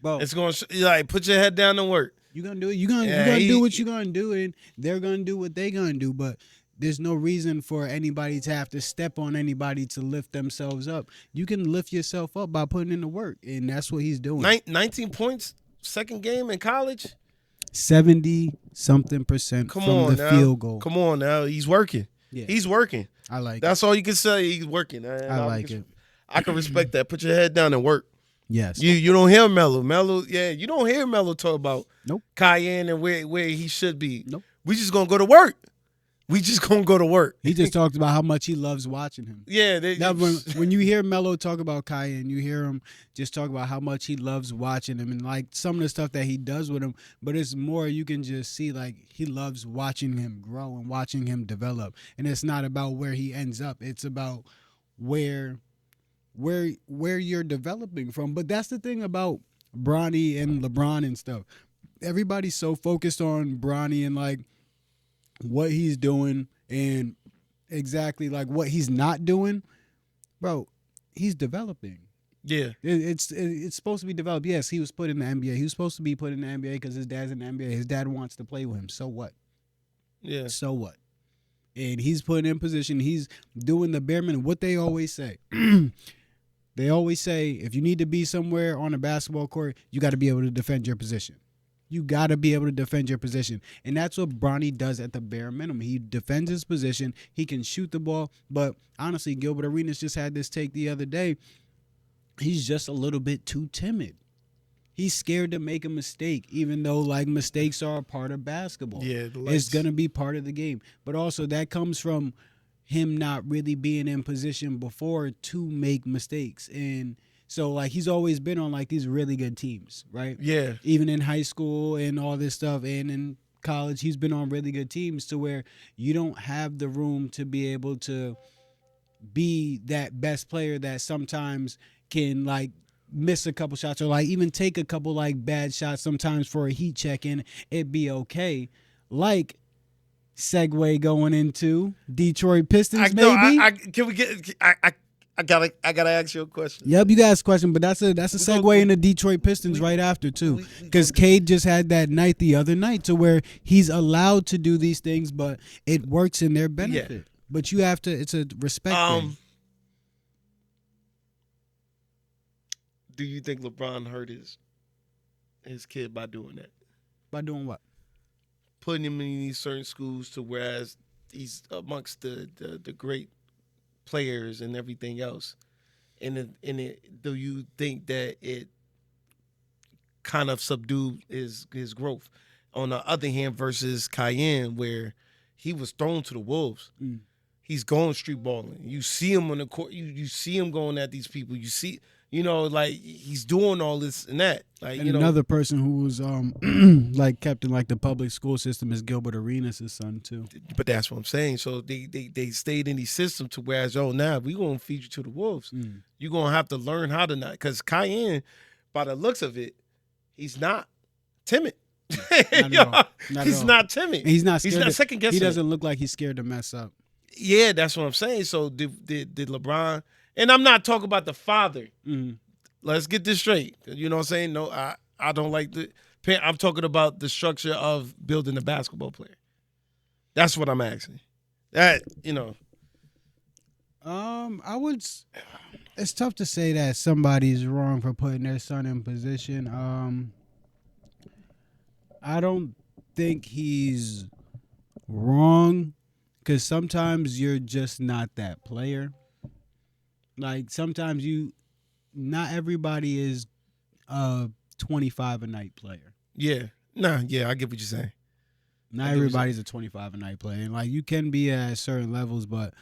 Bro, it's going to put your head down to work. You're gonna do it. You're gonna do what you're gonna do, and they're gonna do what they're gonna do. But There's no reason for anybody to have to step on anybody to lift themselves up. You can lift yourself up by putting in the work, and that's what he's doing. 19 points, second game in college. 70-something% Come from on the now. field goal. Come on now. He's working. Yeah. He's working. I like That's all you can say. He's working. I like it. I can respect that. Put your head down and work. Yes. You don't hear Melo. Yeah, you don't hear Melo talk about Nope. Kiyan and where he should be. Nope. We just gonna go to work. We just gonna go to work. He just talked about how much he loves watching him. Yeah. Now, when you hear Melo talk about Kiyan, you hear him just talk about how much he loves watching him and like some of the stuff that he does with him. But it's more you can just see like he loves watching him grow and watching him develop. And it's not about where he ends up. It's about where you're developing from. But that's the thing about Bronny and LeBron and stuff. Everybody's so focused on Bronny and like what he's doing and exactly like what he's not doing. Bro, he's developing. Yeah. It's supposed to be developed. Yes, he was put in the NBA. He was supposed to be put in the NBA because his dad's in the NBA. His dad wants to play with him. So what? Yeah. So what? And he's put in position. He's doing the bare minimum. What they always say. They always say if you need to be somewhere on a basketball court, you got to be able to defend your position. You got to be able to defend your position. And that's what Bronny does at the bare minimum. He defends his position. He can shoot the ball. But honestly, Gilbert Arenas just had this take the other day. He's just a little bit too timid. He's scared to make a mistake, even though, like, mistakes are a part of basketball. Yeah, it's going to be part of the game. But also that comes from him not really being in position before to make mistakes. And so, like, he's always been on, like, these really good teams, right? Yeah. Even in high school and all this stuff and in college, he's been on really good teams to where you don't have the room to be able to be that best player that sometimes can, like, miss a couple shots or, like, even take a couple, like, bad shots sometimes for a heat check and it'd be okay. Like, segue going into Detroit Pistons, I gotta ask you a question. Yep, you guys question, but that's a segue into Detroit Pistons right after too, because Cade just had that night the other night to where he's allowed to do these things, but it works in their benefit. Yeah. But you have to. It's a respect thing. Do you think LeBron hurt his kid by doing that? By doing what? Putting him in these certain schools to whereas he's amongst the great players and everything else, and do you think that it kind of subdued his growth? On the other hand, versus Kiyan, where he was thrown to the wolves, he's going street balling. You see him on the court. You see him going at these people. You see, like he's doing all this and that. Like, and another person who was like kept in like the public school system is Gilbert Arenas' son too. But that's what I'm saying. So they stayed in these systems to whereas now we gonna feed you to the wolves. You're gonna have to learn how to not, because Kiyan, by the looks of it, he's not timid. He's not timid. And he's not second guessing. He doesn't look like he's scared to mess up. Yeah, that's what I'm saying. So did LeBron, and I'm not talking about the father. Let's get this straight. You know what I'm saying? No, I don't like I'm talking about the structure of building a basketball player. That's what I'm asking. That, It's tough to say that somebody's wrong for putting their son in position. I don't think he's wrong, because sometimes you're just not that player. Like, sometimes not everybody is a 25 a night player. Yeah. Nah, yeah, I get what you're saying. Not everybody's a 25 a night player. And, like, you can be at certain levels, but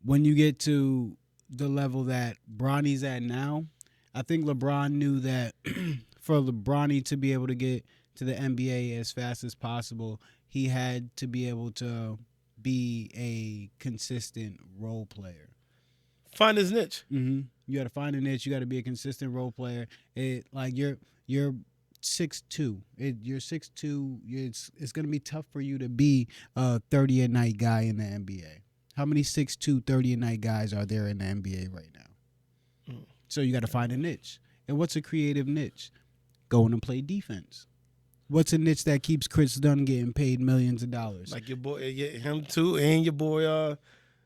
when you get to the level that Bronny's at now, I think LeBron knew that for LeBron to be able to get to the NBA as fast as possible, he had to be able to be a consistent role player. Find his niche. You got to find a niche. You got to be a consistent role player. You're 6'2". You're 6'2". It's going to be tough for you to be a 30 a night guy in the NBA. How many 6'2", 30 a night guys are there in the NBA right now? So you got to find a niche. And what's a creative niche? Going to play defense. what's a niche that keeps Chris Dunn getting paid millions of dollars? Like your boy, yeah, him too, and your boy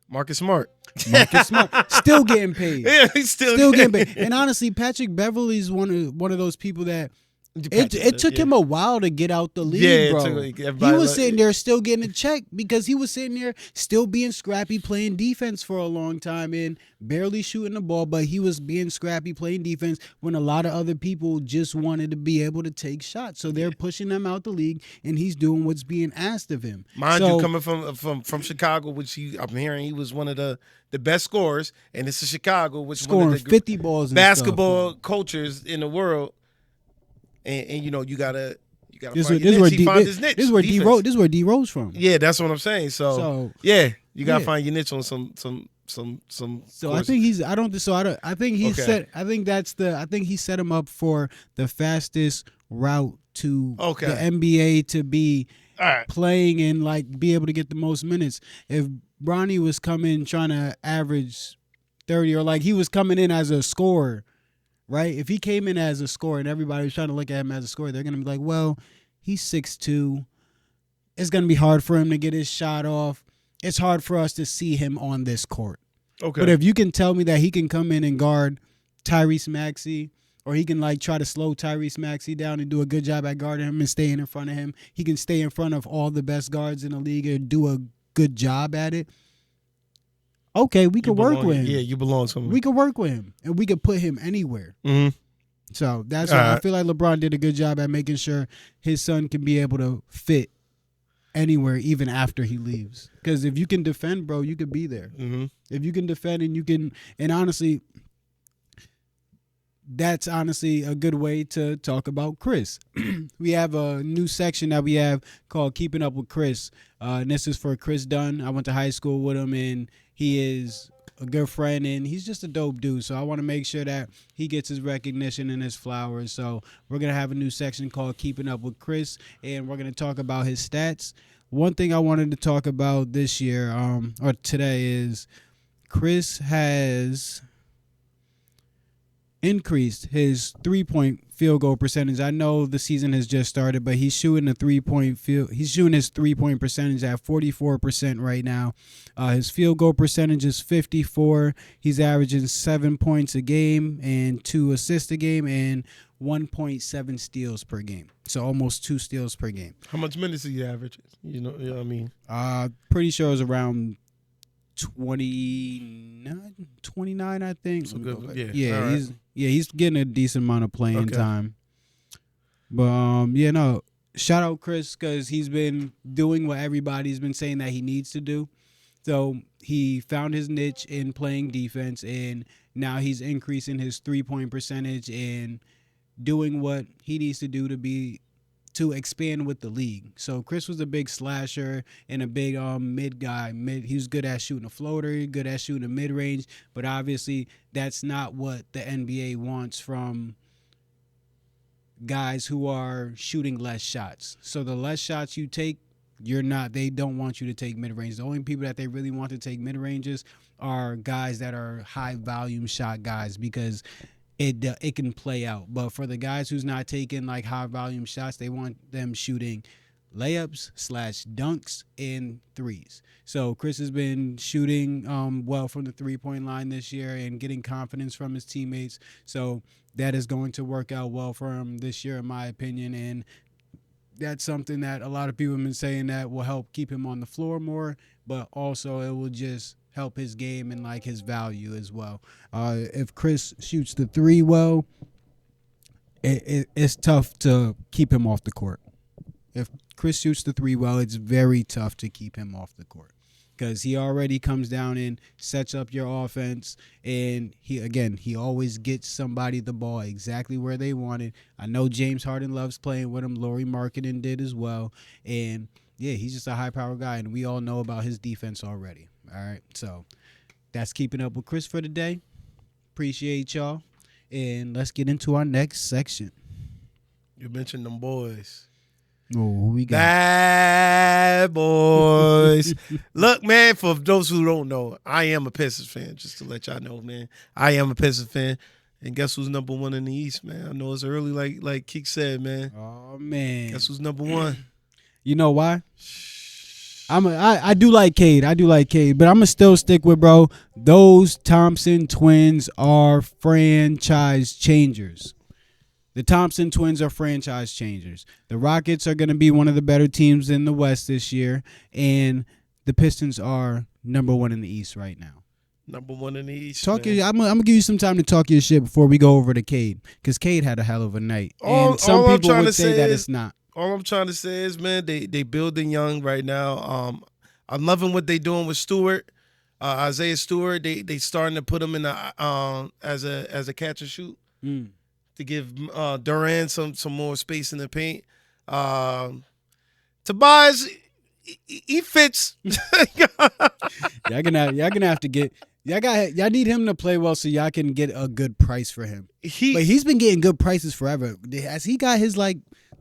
Marcus Smart. Marcus Smart still getting paid. Yeah, he's still Getting paid. And honestly, Patrick Beverly's one of those people that it took him a while to get out the league, bro. He was sitting there still getting a check because he was sitting there still being scrappy, playing defense for a long time and barely shooting the ball, but he was being scrappy, playing defense when a lot of other people just wanted to be able to take shots. So they're pushing him out the league, and he's doing what's being asked of him. Mind you, coming from Chicago, which I'm hearing he was one of the best scorers, and it's Chicago, which scoring one of the 50 balls and basketball cultures in the world. And you know you gotta this find your niche. He found his niche. This is where D Rose from. Yeah, that's what I'm saying. So yeah, you gotta find your niche on some. So courses. I think he set him up for the fastest route to the NBA to be playing and like be able to get the most minutes. If Bronny was coming trying to average 30 or like he was coming in as a scorer. Right? If he came in as a scorer and everybody was trying to look at him as a scorer, they're going to be like, well, he's 6'2". It's going to be hard for him to get his shot off. It's hard for us to see him on this court. Okay. But if you can tell me that he can come in and guard Tyrese Maxey, or he can like try to slow Tyrese Maxey down and do a good job at guarding him and staying in front of him, he can stay in front of all the best guards in the league and do a good job at it. Okay, we could work with him. Yeah, you belong to him. We could work with him, and we could put him anywhere. Mm-hmm. So that's why I feel like LeBron did a good job at making sure his son can be able to fit anywhere, even after he leaves. Because if you can defend, bro, you could be there. Mm-hmm. If you can defend and you can, and honestly, that's honestly a good way to talk about Chris. We have a new section that we have called Keeping Up with Chris. And this is for Chris Dunn. I went to high school with him, and he is a good friend, and he's just a dope dude. So I want to make sure that he gets his recognition and his flowers. So we're going to have a new section called Keeping Up with Chris, and we're going to talk about his stats. One thing I wanted to talk about this year, or today, is Chris has increased his 3-point field goal percentage. I know the season has just started, but he's shooting his 3-point percentage at 44% right now. His field goal percentage is 54. He's averaging 7 points a game and 2 assists a game and 1.7 steals per game. So almost 2 steals per game. How much minutes do you average? You know what I mean? Pretty sure it was around 29, I think. So good. He's getting a decent amount of playing time. But shout out Chris, because he's been doing what everybody's been saying that he needs to do. So he found his niche in playing defense, and now he's increasing his 3-point percentage and doing what he needs to do to expand with the league. So Chris was a big slasher and a big mid guy. He was good at shooting a floater, good at shooting a mid-range, but obviously that's not what the NBA wants from guys who are shooting less shots. So the less shots you take, they don't want you to take mid-range. The only people that they really want to take mid-ranges are guys that are high volume shot guys, because it can play out. But for the guys who's not taking like high volume shots, they want them shooting layups / dunks and threes. So Chris has been shooting well from the 3-point line this year and getting confidence from his teammates. So that is going to work out well for him this year, in my opinion. And that's something that a lot of people have been saying that will help keep him on the floor more, but also it will just help his game and like his value as well. If Chris shoots the 3 well, it's tough to keep him off the court. If Chris shoots the 3 well, it's very tough to keep him off the court, because he already comes down and sets up your offense, and he always gets somebody the ball exactly where they want it. I know James Harden loves playing with him. Lauri Markkanen did as well. And yeah, he's just a high-power guy, and we all know about his defense already. All right, so that's Keeping Up with Chris for today. Appreciate y'all, and let's get into our next section. You mentioned them boys. Oh, who we got? Bad boys. Look, man, for those who don't know, I am a Pistons fan, just to let y'all know, man. I am a Pistons fan. And guess who's number 1 in the East, man? I know it's early, like Keek said, man. Oh man. Guess who's number 1? You know why? I do like Cade. I do like Cade, but I'm gonna still stick with, bro. Those Thompson twins are franchise changers. The Thompson twins are franchise changers. The Rockets are gonna be one of the better teams in the West this year, and the Pistons are number 1 in the East right now. Number 1 in the East. I'm gonna give you some time to talk your shit before we go over to Cade, because Cade had a hell of a night, and some people would say that it's not. All I'm trying to say is, man, they building young right now. I'm loving what they doing with Stewart, Isaiah Stewart. They starting to put him in the as a catch and shoot to give Durant some more space in the paint. Tobias, he fits. Y'all gonna have to get. Y'all need him to play well so y'all can get a good price for him. But he's been getting good prices forever. Has he got his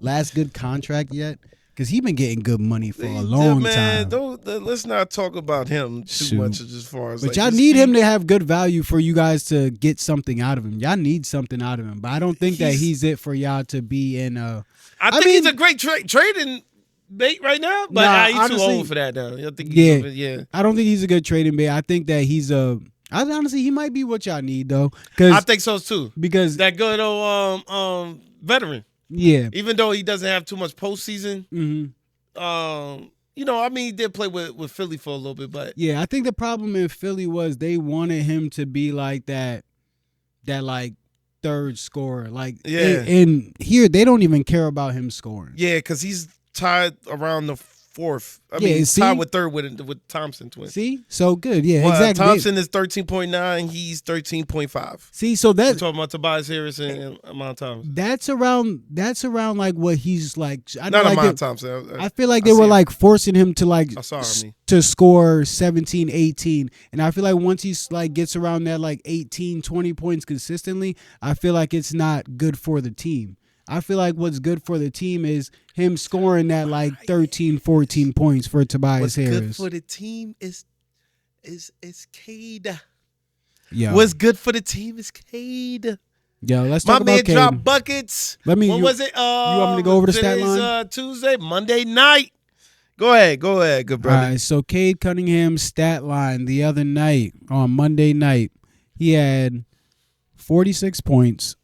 last good contract yet? Because he's been getting good money for a long time. Let's not talk about him too much as far as. But y'all need him to have good value for you guys to get something out of him. Y'all need something out of him. But I don't think that he's it for y'all to be in. I think he's a great trading bait right now, but he's too old for that now. I don't think he's a good trading bait. I think that he's honestly, he might be what y'all need though. I think so too. Because that good old veteran. Yeah. Even though he doesn't have too much postseason, he did play with Philly for a little bit, but yeah, I think the problem in Philly was they wanted him to be like that third scorer. And here they don't even care about him scoring. Yeah, because he's tied around the 4th. Tied with 3rd with Thompson twins. See? So good. Yeah, exactly. Thompson is 13.9. He's 13.5. See, so that's talking about Tobias Harris and Amon Thompson. That's around like what he's like. Not Amon Thompson. I feel like they were forcing him to to score 17, 18. And I feel like once he's gets around that 18, 20 points consistently, I feel like it's not good for the team. I feel like what's good for the team is him scoring that 13, 14 points for Tobias Harris. What's good for the team is Cade. Yeah. What's good for the team is Cade. Yo, let's talk about Cade. My man dropped buckets. When was it? You want me to go over the stat line? Tuesday, Monday night. Go ahead, good brother. All right, so Cade Cunningham's stat line the other night, on Monday night, he had 46 points,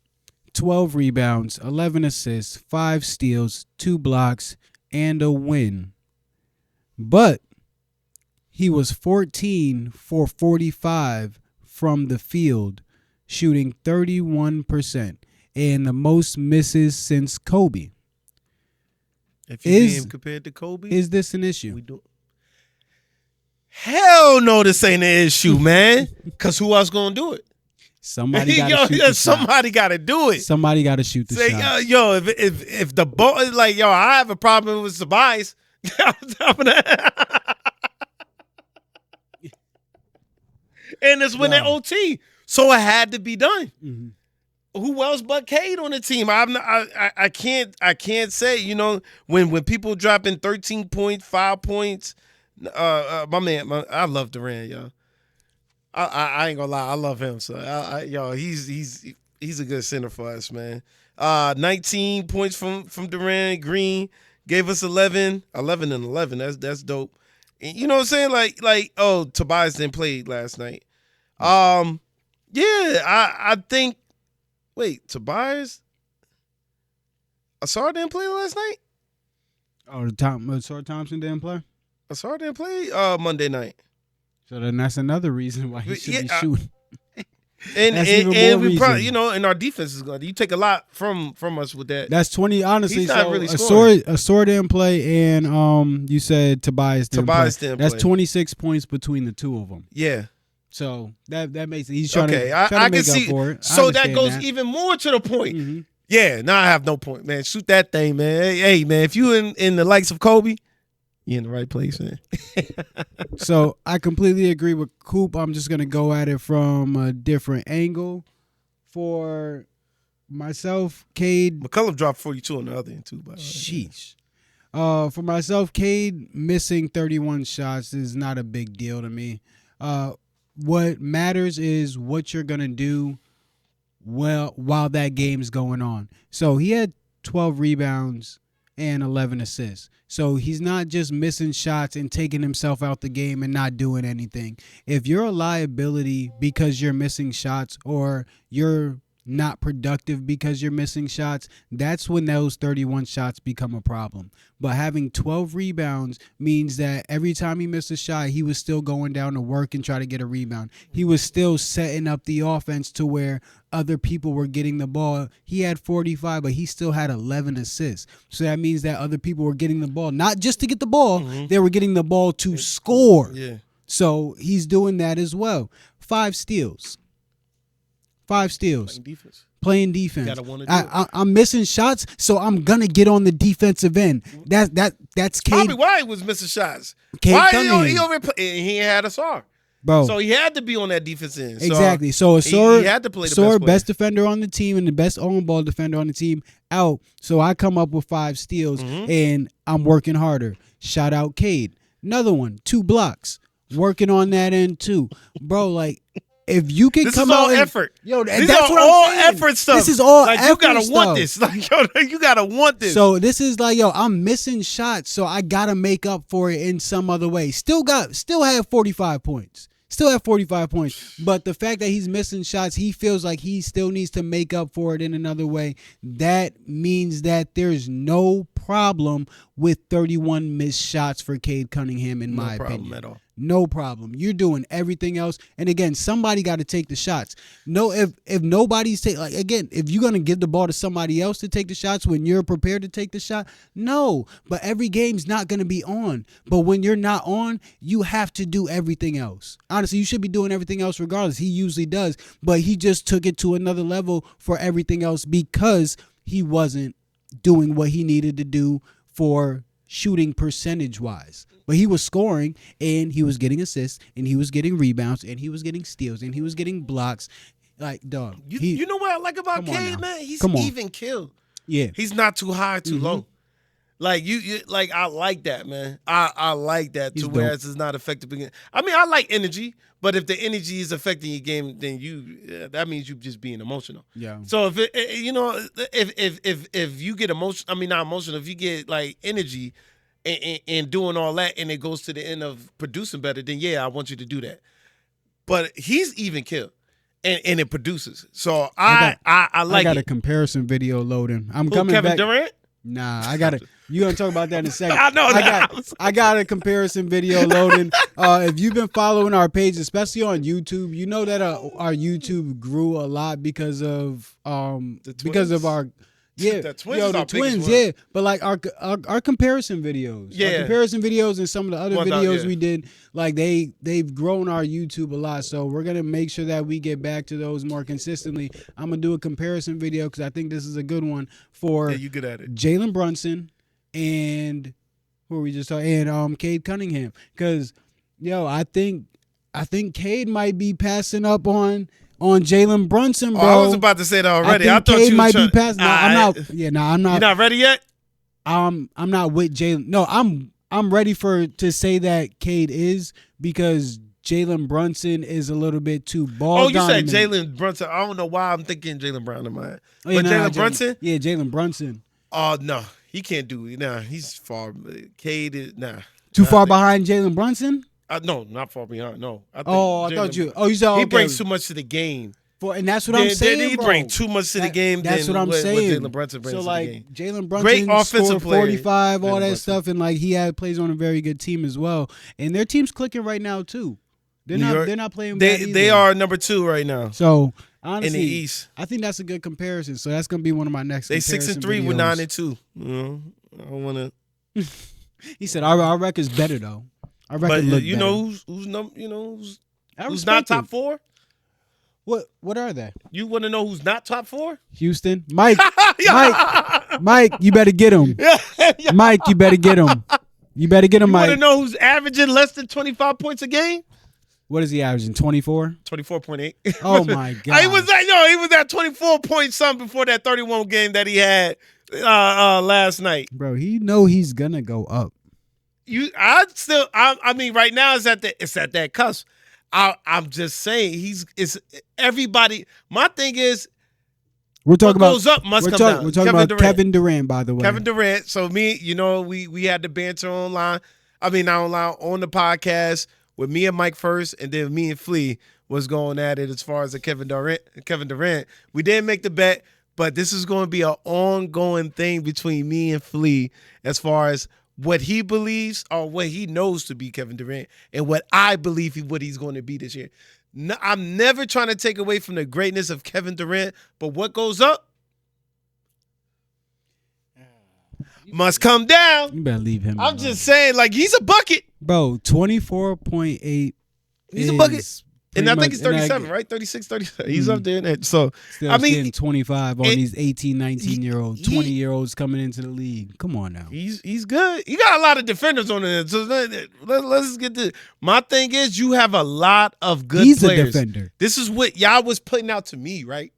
12 rebounds, 11 assists, 5 steals, 2 blocks, and a win. But he was 14 for 45 from the field, shooting 31%, and the most misses since Kobe. If you being compared to Kobe, is this an issue? Hell no, this ain't an issue, man. Because who else gonna do it? Somebody got to shoot the somebody got to do it. Somebody got to shoot the shot. If the ball is I have a problem with Tobias. And it's when that OT, so it had to be done. Mm-hmm. Who else but Cade on the team? I can't say. When people dropping 13.5 points, my man, I love Durant, yo. I ain't gonna lie, I love him. So he's a good center for us, man. 19 points from Durant. Green gave us 11 and 11. That's dope. And you know what I'm saying? Tobias didn't play last night. I think. Wait, Tobias? Asar didn't play last night? Oh, Asar Thompson didn't play? Asar didn't play Monday night. So then that's another reason why he should be shooting. And we probably, and our defense is going. You take a lot from us with that. That's 20. Honestly, he's not really scoring. Asar didn't play, and you said Tobias didn't play. That's 26 points between the two of them. Yeah. So that makes it. He's trying to I make can see. Up for it. So that goes even more to the point. Mm-hmm. Yeah. Now I have no point, man. Shoot that thing, man. Hey, man. If you in the likes of Kobe, you're in the right place, man. So I completely agree with Coop. I'm just gonna go at it from a different angle. For myself, Cade McCullough dropped 42 on the other end too. By the way. Sheesh. For myself, Cade missing 31 shots is not a big deal to me. What matters is what you're gonna do while that game's going on. So he had 12 rebounds and 11 assists. So he's not just missing shots and taking himself out the game and not doing anything. If you're a liability because you're missing shots or you're not productive because you're missing shots, that's when those 31 shots become a problem. But having 12 rebounds means that every time he missed a shot, he was still going down to work and try to get a rebound. He was still setting up the offense to where other people were getting the ball. He had 45, but he still had 11 assists. So that means that other people were getting the ball, not just to get the ball, they were getting the ball to score. Yeah. So he's doing that as well. 5 steals. 5 steals. Playing defense. Gotta wanna do it. I'm missing shots, so I'm gonna get on the defensive end. That's Cade. Probably why he was missing shots. Cade Why Cunningham. he over he ain't had a SAR. Bro. So he had to be on that defense end. Exactly. So he Asor, had to play the Asor, best best defender on the team and the best on-ball defender on the team, out. So I come up with 5 steals, and I'm working harder. Shout out Cade. Another one, 2 blocks. Working on that end too. Bro, like, if you can This come is all out and, effort. Yo, These that's are what all I'm saying. effort stuff. This is all like effort you gotta stuff. want this. Like yo, you gotta want this. So this is like, yo, I'm missing shots, so I gotta make up for it in some other way. Still have 45 points. Still have 45 points. But the fact that he's missing shots, he feels like he still needs to make up for it in another way. That means that there's no problem with 31 missed shots for Cade Cunningham, in my opinion. No problem at all. No problem. You're doing everything else. And again, somebody got to take the shots. No, if nobody's again, if you're gonna give the ball to somebody else to take the shots when you're prepared to take the shot, no. But every game's not gonna be on. But when you're not on, you have to do everything else. Honestly, you should be doing everything else regardless. He usually does, but he just took it to another level for everything else because he wasn't doing what he needed to do for shooting percentage wise. But he was scoring, and he was getting assists, and he was getting rebounds, and he was getting steals, and he was getting blocks. Like, dog. You know what I like about Cade, man? He's even kill. Yeah. He's not too high, too low. Like you like I like that, man. I like that He's to where it's not affecting. I mean, I like energy, but if the energy is affecting your game, then that means you just being emotional. Yeah. So if you get not emotional, if you get like energy and doing all that, and it goes to the end of producing better, then yeah, I want you to do that. But he's even killed, and it produces. So I like. I got a comparison video loading. I'm coming Kevin back. Durant? Nah, I got it. You're gonna talk about that in a second. I know that. I got a comparison video loading. If you've been following our page, especially on YouTube, you know that our YouTube grew a lot because of our the twins, yeah. But like our comparison videos, our comparison videos, and some of the other videos we did, like they've grown our YouTube a lot. So we're gonna make sure that we get back to those more consistently. I'm gonna do a comparison video because I think this is a good one for you good at it. Jalen Brunson and who are we just talking? And Cade Cunningham, because I think Cade might be passing up on Jalen Brunson, bro. Oh, I was about to say that already. I thought Cade you might be passing. passing. No, I'm not. Yeah, no, I'm not. You're not ready yet? I'm not with Jalen. No, I'm ready to say that Cade is, because Jalen Brunson is a little bit too ball. Oh, you said Jalen Brunson. I don't know why I'm thinking Jalen Brown in my head. Oh, yeah, but Jalen Brunson? Yeah, Jalen Brunson. Oh, no. He can't do it. Nah, he's far. Cade is, nah. Too far behind Jalen Brunson? No, not far behind. No. I thought you. Oh, you said he brings too much to the game. And that's what I'm saying. He brings too much to the game. That's what I'm saying. Jalen Brunson brings so, to the game. Jalen Brunson, great offensive scored 45, player. all that stuff, and like plays on a very good team as well. And their team's clicking right now too. They're not playing bad either. They are number 2 right now. So honestly, in the East, I think that's a good comparison. So that's gonna be one of my next. They 6-3 with 9-2. I don't want to. He said our record's better though. Our record look better. Who's not top 4? What are they? You want to know who's not top 4? Houston, Mike, you better get him. Mike, you better get him. You better get him, Mike. You want to know who's averaging less than 25 points a game? What is he averaging? 24? 24.8. Oh my god! He was at 24 point something before that 31 game that he had last night. Bro, he know he's gonna go up. I mean, right now it's at that cusp. I'm just saying it's everybody. My thing is, We're talking what goes up must come down. We're talking about Kevin Durant, by the way. Kevin Durant. So we had the banter online. I mean, not online, on the podcast with me and Mike first, and then me and Flea was going at it as far as the Kevin Durant. We didn't make the bet, but this is going to be an ongoing thing between me and Flea as far as what he believes or what he knows to be Kevin Durant and what I believe what he's going to be this year. No, I'm never trying to take away from the greatness of Kevin Durant, but what goes up must come down. You better leave him. I'm just saying, like, he's a bucket. Bro, 24.8. He's a bucket. And I think he's 37, right? 36, 37. He's up there. So, still getting 25 on these 18, 19-year-olds, 20-year-olds coming into the league. Come on now. He's good. You got a lot of defenders on there. So let's get this. My thing is you have a lot of good players. He's a defender. This is what y'all was putting out to me, right?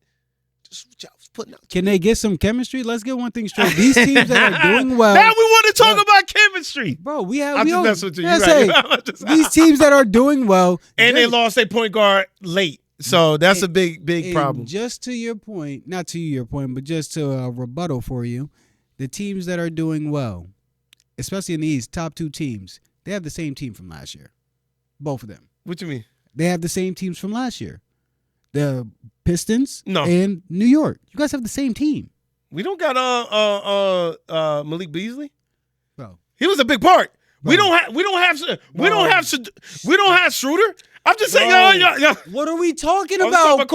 This is what y'all was putting out to Can they get some chemistry? Let's get one thing straight. These teams that are doing well. Now we want to talk about chemistry. Bro, we have. I'm just messing with you. Right. These teams that are doing well. And they lost their point guard late. So that's a big problem. Just to your point, not to your point, but just to a rebuttal for you, the teams that are doing well, especially in the East, top two teams, they have the same team from last year. Both of them. What you mean? They have the same teams from last year. The Pistons and New York. You guys have the same team. We don't got Malik Beasley. Bro. He was a big part. Bro. We don't have Schroeder. I'm just saying, yo. What are we talking about?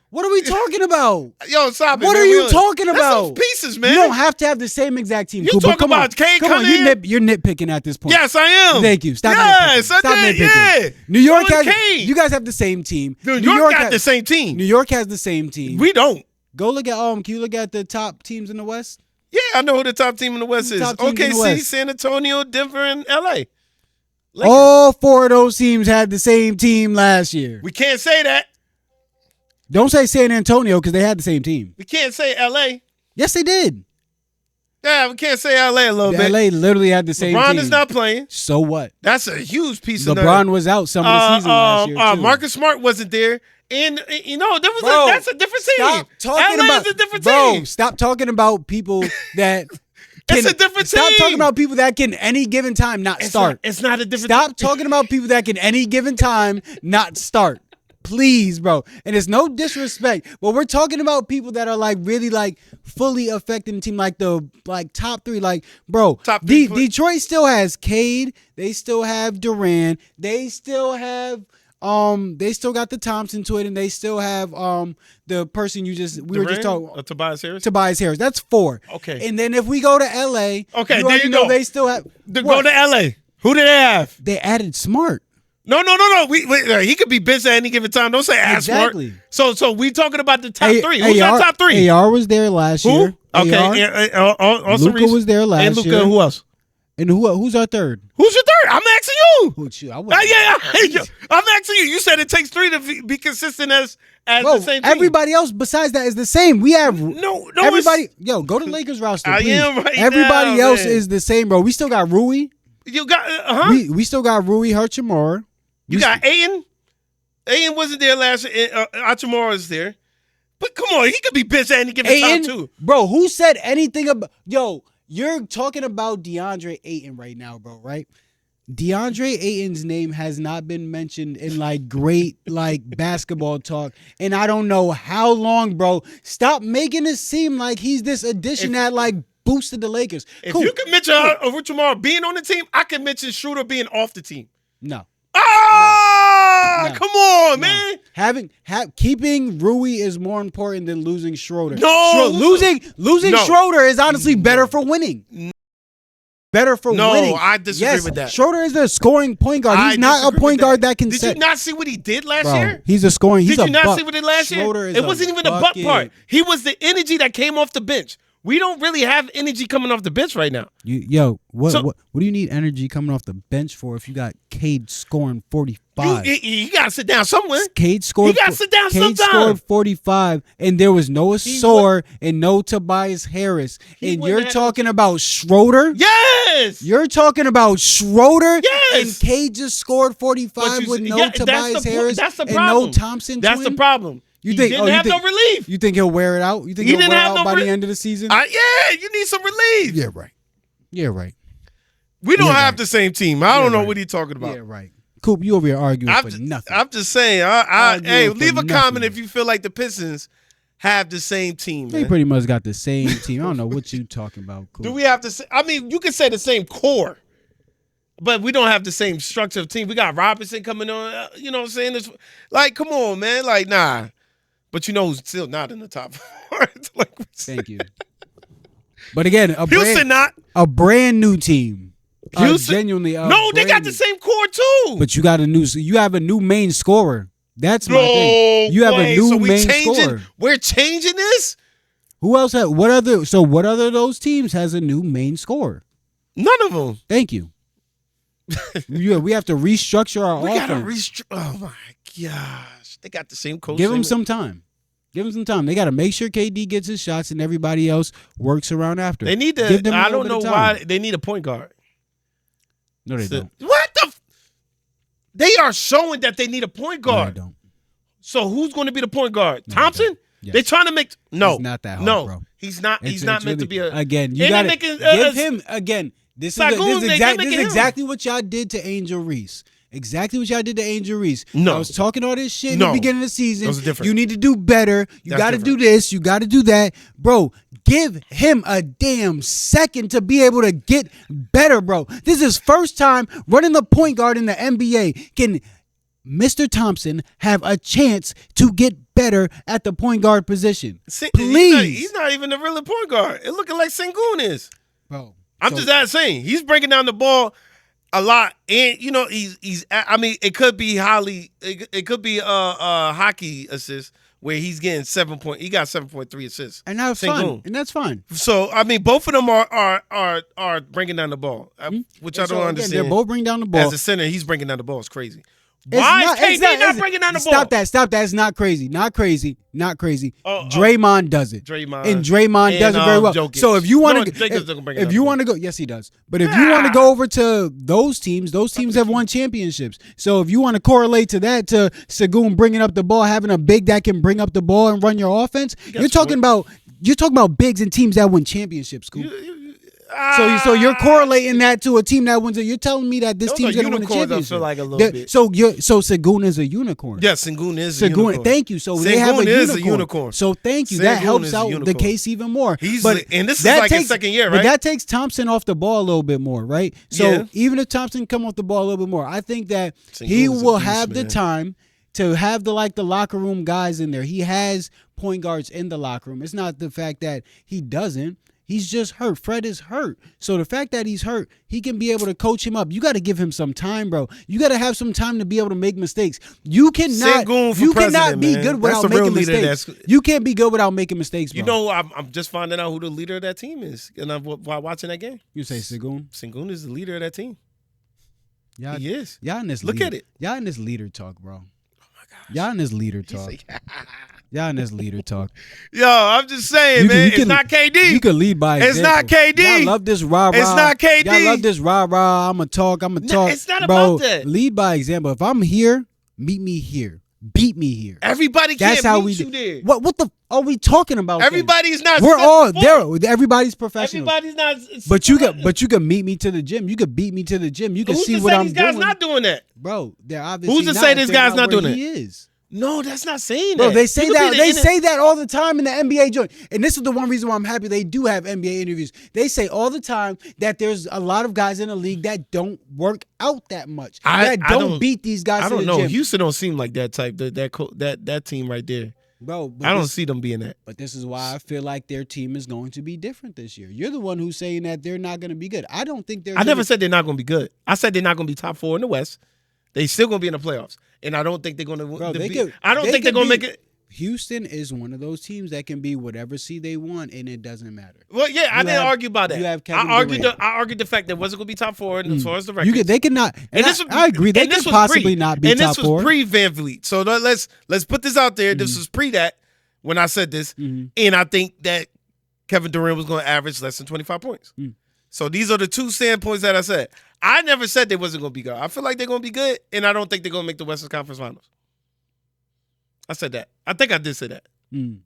What are we talking about? Yo, stop it. What are you talking about? That's pieces, man. You don't have to have the same exact team. You talking about Cade Cunningham? You're nitpicking at this point. Yes, I am. Thank you. Stop nitpicking. Yeah. New York you guys have the same team. New York got the same team. New York has the same team. We don't. Go look at can you look at the top teams in the West? Yeah, I know who the top team in the West is. OKC, San Antonio, Denver, and LA. Lakers. All four of those teams had the same team last year. We can't say that. Don't say San Antonio because they had the same team. We can't say LA. Yes, they did. Yeah, we can't say LA a little bit. LA literally had the same team. LeBron is not playing. So what? That's a huge piece of LeBron was out some of the season last year, too. Marcus Smart wasn't there. And, that's a different team. Stop talking about a different team. Stop talking about people that it's a different team. Stop talking about people that can any given time not start. It's not a different Stop talking about people that can any given time not start. Please, bro. And it's no disrespect, but we're talking about people that are like really like fully affecting the team, like the top three. Like, bro, Detroit still has Cade. They still have Durant. They still have they still got the Thompson to it, and they still have the person we were just talking Tobias Harris. Tobias Harris. That's 4. Okay. And then if we go to LA, there you go. They still have go to LA. Who do they have? They added Smart. No. He could be busy at any given time. Don't say exactly. Smart. So we talking about the top three. Who's our top three? AR was there last year. Okay. Luka was there last year. And Luka, who else? And who's our third? Who's your third? I'm asking you. I'm asking you. You said it takes 3 to be consistent as the same team. Everybody else besides that is the same. We have no. Everybody, go to Lakers roster. Please. I am right Everybody now, else is the same, bro. We still got Rui. You got We still got Rui Hachimura. You got Aiden. Aiden wasn't there last year. Hachimura is there. But come on, he could be bitch at any given time too. Bro, who said anything about you're talking about DeAndre Ayton right now, bro, right? DeAndre Ayton's name has not been mentioned in like great like basketball talk, and I don't know how long, bro. Stop making it seem like he's this addition that like boosted the Lakers. If you can mention Hachimura being on the team, I can mention Schroeder being off the team. No. Come on, man. Keeping Rui is more important than losing Schroeder. No, losing Schroeder is honestly better for winning. Better for winning. No, I disagree with that. Schroeder is a scoring point guard. He's not a point guard that can set. Did you not see what he did last year? He's a scoring. Did you not see what he did last year? It wasn't even the buck part. He was the energy that came off the bench. We don't really have energy coming off the bench right now. What do you need energy coming off the bench for if you got Cade scoring 45? You got to sit down somewhere. Cade scored. You got to sit down sometime. Cade scored 45, and there was no Asor and no Tobias Harris. And you're talking about Schroeder? Yes. You're talking about Schroeder? Yes. And Cade just scored 45 with no Tobias Harris and no Thompson. That's the problem. You think? didn't have no relief. You think he'll wear it out? You think He he'll didn't wear have out no by the end of the season? Yeah, you need some relief. Yeah, right. Yeah, right. We don't have right. the same team. I don't know what he's talking about. Yeah, right. Coop, you over here arguing for nothing. I'm just saying. Hey, leave a comment if you feel like the Pistons have the same team. They Man. pretty much got the same team. I don't know what you talking about, Coop. Do we have to say? I mean, you could say the same core, but we don't have the same structure of team. We got Robinson coming on. You know what I'm saying? It's, like, come on, man. Like, nah. But you know who's still not in the top four? Like Thank you. But again, Houston a brand new team. Houston Genuinely. No, they got the same core too. But you have a new main scorer. That's my thing. You have a new main scorer. We're changing this? Who else what other of those teams has a new main scorer? None of them. Thank you. We have to restructure our offense. Gotta oh my gosh. They got the same coach. Give them some time. Give them some time. They got to make sure KD gets his shots and everybody else works around after. They need to. I don't know why they need a point guard. No, they don't. What the? They are showing that they need a point guard. No, they don't. So who's going to be the point guard? No, Thompson? Yes. They're trying to make It's not that hard, bro. He's not. He's not meant to be a. Again, you got to give him again. This is exactly what y'all did to Angel Reese. Exactly what y'all did to Angel Reese. No. I was talking all this shit in the beginning of the season. Those are different. You need to do better. You got to do this. You got to do that. Bro, give him a damn second to be able to get better, bro. This is his first time running the point guard in the NBA. Can Mr. Thompson have a chance to get better at the point guard position? Please. He's not even the real point guard. It looking like Sengun is. Bro. I'm just not saying. He's breaking down the ball a lot, and you know he's. I mean, it could be It could be a hockey assist where he's getting 7 point. He got 7.3 assists, and that's fine. And that's fine. So I mean, both of them are bringing down the ball, which I don't understand. They're both bringing down the ball. As a center, he's bringing down the ball. It's crazy. Why is KD not bringing down the ball? Stop that. It's not crazy. Not crazy. Draymond does it. And Draymond does it very well. Jokic. So if you want to go, yes, he does. But if you want to go over to those teams have won championships. So if you want to correlate to that, to Sengun bringing up the ball, having a big that can bring up the ball and run your offense, you're talking about bigs and teams that win championships, Scoop. So you're correlating that to a team that wins it. You're telling me that this team's going to win a championship. I feel like a little bit. So Sengun is a unicorn. Yes, Sengun is a unicorn. Thank you. So they have a unicorn. So thank you. That helps out the case even more. And this is like his second year, right? But that takes Thompson off the ball a little bit more, right? So even if Thompson come off the ball a little bit more, I think that he will have the time to have the locker room guys in there. He has point guards in the locker room. It's not the fact that he doesn't. He's just hurt. Fred is hurt. So the fact that he's hurt, he can be able to coach him up. You got to give him some time, bro. You got to have some time to be able to make mistakes. You cannot be good without making mistakes. You can't be good without making mistakes, bro. You know, I'm just finding out who the leader of that team is, and while watching that game. You say Sengun? Sengun is the leader of that team. Yeah, he is. Y'all in this Look at it. Y'all in this leader talk, bro. Oh my gosh. Y'all in this leader talk. Y'all in this leader talk. Yo, I'm just saying, man. It's not KD. You can lead by example. It's not KD. Y'all love this rah-rah. It's not KD. Y'all love this rah-rah. I'm going to talk. It's not about that. Lead by example. If I'm here, meet me here. Beat me here. Everybody can't meet you there. What the are we talking about? Everybody's not. We're all there. Everybody's professional. Everybody's not. But you can meet me to the gym. You can beat me to the gym. You can see what I'm doing. Who's to say these guys not doing that? Bro, they're obviously Who's to say this guy's not doing that? He is. No, that's not saying Bro, that. they say that. They say that all the time in the NBA joint. And this is the one reason why I'm happy they do have NBA interviews. They say all the time that there's a lot of guys in the league that don't work out that much. That don't beat these guys. I don't in the know. gym. Houston don't seem like that type. That team right there. Bro, I don't see them being that. But this is why I feel like their team is going to be different this year. You're the one who's saying that they're not going to be good. I don't think they're. I never said they're not going to be good. I said they're not going to be top 4 in the West. They still going to be in the playoffs. And I don't think they're going to. I don't think they're going to make it. Houston is one of those teams that can be whatever seed they want, and it doesn't matter. Well, yeah, I didn't argue about that. You have Kevin Durant. I argued the fact that it wasn't going to be top 4 as far as the record. They cannot. And I agree. They could possibly not be top 4. And this was pre-Van Vliet. So let's put this out there. This was pre that when I said this. And I think that Kevin Durant was going to average less than 25 points. So these are the two standpoints that I said. I never said they wasn't going to be good. I feel like they're going to be good, and I don't think they're going to make the Western Conference Finals. I said that. I think I did say that. Mm.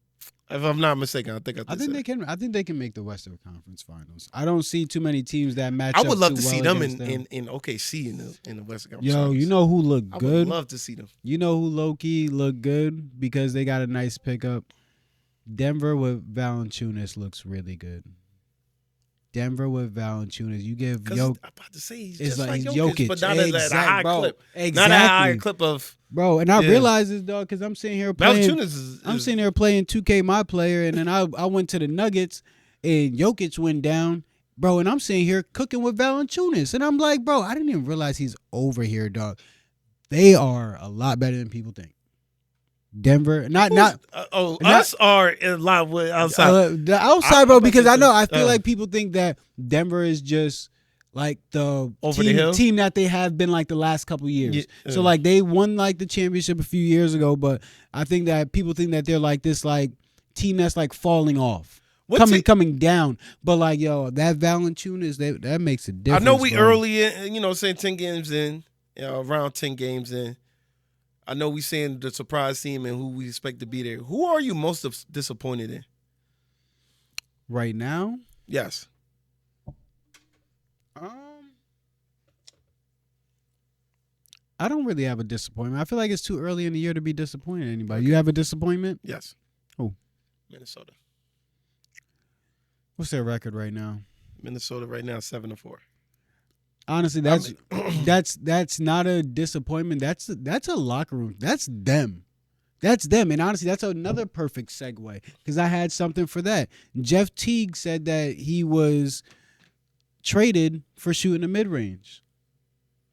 If I'm not mistaken, I think I did. I think they can. I think they can make the Western Conference Finals. I don't see too many teams that match. I would love too to well see them against in OKC in the Western Conference. Yo, you know who looked I good? would love to see them. You know who low-key looked good because they got a nice pickup? Denver with Valanciunas looks really good. Denver with Valanciunas. You give I'm about to say he's just like Jokic, but not at a high clip. Exactly. Not at a high clip of. Bro, and I realize this, dog, because I'm sitting here playing. I'm sitting here playing 2K My Player, and then I went to the Nuggets, and Jokic went down, bro, and I'm sitting here cooking with Valanciunas, and I'm like, bro, I didn't even realize he's over here, dog. They are a lot better than people think. Denver, us are a lot with outside. The outside, bro, because I feel like people think that Denver is just like the team that they have been like the last couple years. Yeah. So like they won like the championship a few years ago, but I think that people think that they're like this like team that's like falling off. Coming down, but like yo, that Valanciunas, that makes a difference. I know we bro. early in, saying 10 games in, around 10 games in. I know we saying the surprise team and who we expect to be there. Who are you most disappointed in? Right now? Yes. I don't really have a disappointment. I feel like it's too early in the year to be disappointed in anybody. Okay. You have a disappointment? Yes. Who? Minnesota. What's their record right now? Minnesota right now 7-4. Honestly, that's not a disappointment. That's a locker room. That's them. That's them. And honestly, that's another perfect segue because I had something for that. Jeff Teague said that he was traded for shooting the mid-range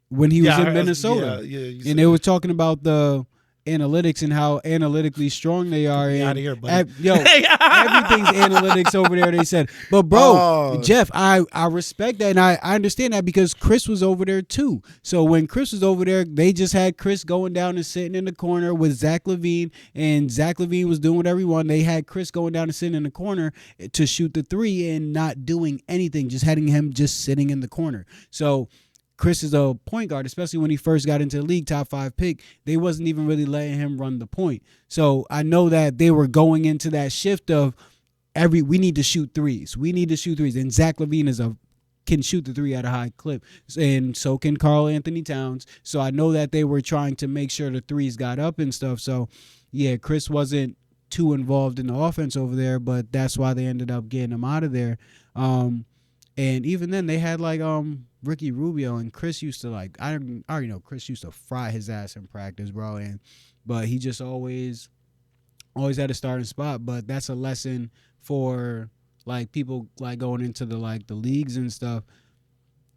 when he was in Minnesota. And they were talking about the analytics and how analytically strong they are. Get out of here, buddy. Everything's analytics over there, they said. But, bro, Jeff, I respect that, and I understand that because Chris was over there, too. So when Chris was over there, they just had Chris going down and sitting in the corner with Zach LaVine, and Zach LaVine was doing whatever he wanted. They had Chris going down and sitting in the corner to shoot the three and not doing anything, just having him just sitting in the corner. So Chris is a point guard, especially when he first got into the league, top 5 pick. They wasn't even really letting him run the point. So I know that they were going into that shift of we need to shoot threes. We need to shoot threes. And Zach LaVine can shoot the three at a high clip. And so can Karl Anthony Towns. So I know that they were trying to make sure the threes got up and stuff. So, yeah, Chris wasn't too involved in the offense over there, but that's why they ended up getting him out of there. And even then, they had like Ricky Rubio, and Chris used to like I already know Chris used to fry his ass in practice, bro. But he just always had a starting spot. But that's a lesson for like people like going into the leagues and stuff.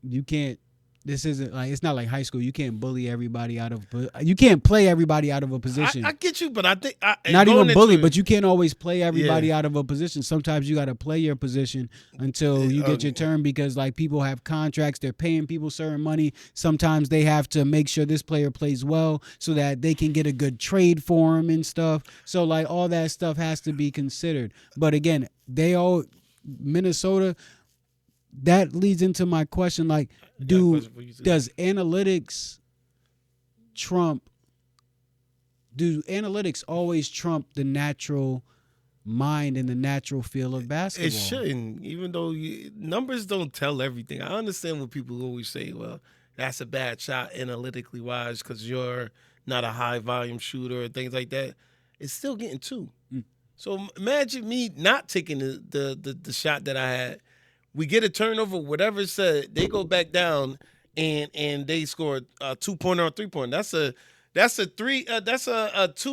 You can't. This isn't like it's not like high school. You can't bully everybody out of. You can't play everybody out of a position. I get you, but I think not even bully, but you can't always play everybody out of a position. Sometimes you got to play your position until you get your turn because like people have contracts. They're paying people certain money. Sometimes they have to make sure this player plays well so that they can get a good trade for him and stuff. So like all that stuff has to be considered. But again, Minnesota. That leads into my question, like, does analytics always trump the natural mind and the natural feel of basketball? It shouldn't, even though numbers don't tell everything. I understand what people always say, well, that's a bad shot analytically wise because you're not a high volume shooter and things like that. It's still getting 2. So imagine me not taking the shot that I had. We get a turnover, whatever it said, they go back down and they score a 2-pointer or 3-pointer. That's a 2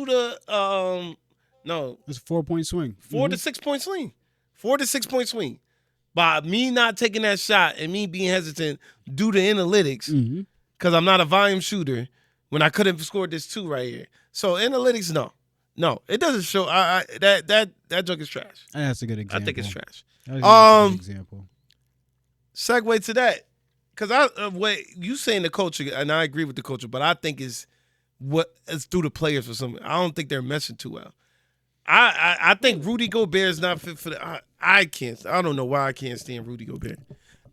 to no. It's a 4-point swing. 4 to 6 point swing. 4 to 6 point swing. By me not taking that shot and me being hesitant due to analytics, because I'm not a volume shooter, when I could have scored this 2 right here. So analytics, no, it doesn't show. That joke is trash. That's a good example. I think it's trash. That's a good example. Segue to that, because you saying the culture, and I agree with the culture, but I think it's through the players for something. I don't think they're meshing too well. I think Rudy Gobert is not fit for the. I don't know why I can't stand Rudy Gobert.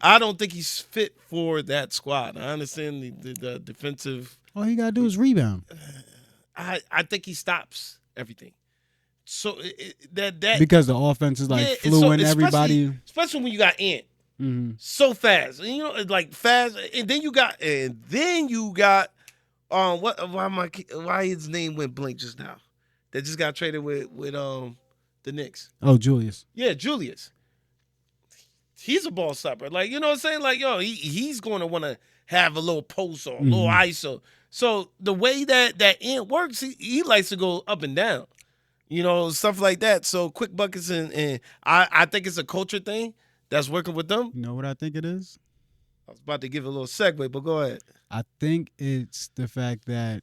I don't think he's fit for that squad. I understand the defensive. All he gotta do is rebound. I think he stops everything. So that because the offense is like yeah, fluent. so Everybody. especially when you got Ant Mhm. so fast, and, it's like fast, and then you got why his name went blank just now? That just got traded with the Knicks. Oh, Julius. Yeah, Julius. He's a ball stopper. Like, you know what I'm saying? Like, he's going to want to have a little post or a little ISO. So the way that Ant works, he likes to go up and down. Stuff like that. So quick buckets and I think it's a culture thing that's working with them. You know what I think it is? I was about to give a little segue, but go ahead. I think it's the fact that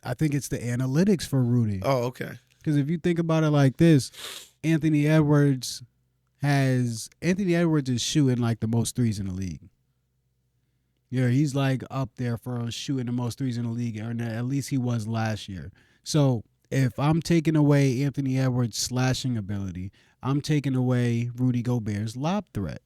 I think it's the analytics for Rudy. Oh, okay. Because if you think about it like this, Anthony Edwards is shooting like the most threes in the league. Yeah, he's like up there for shooting the most threes in the league, or at least he was last year. So if I'm taking away Anthony Edwards' slashing ability, I'm taking away Rudy Gobert's lob threat.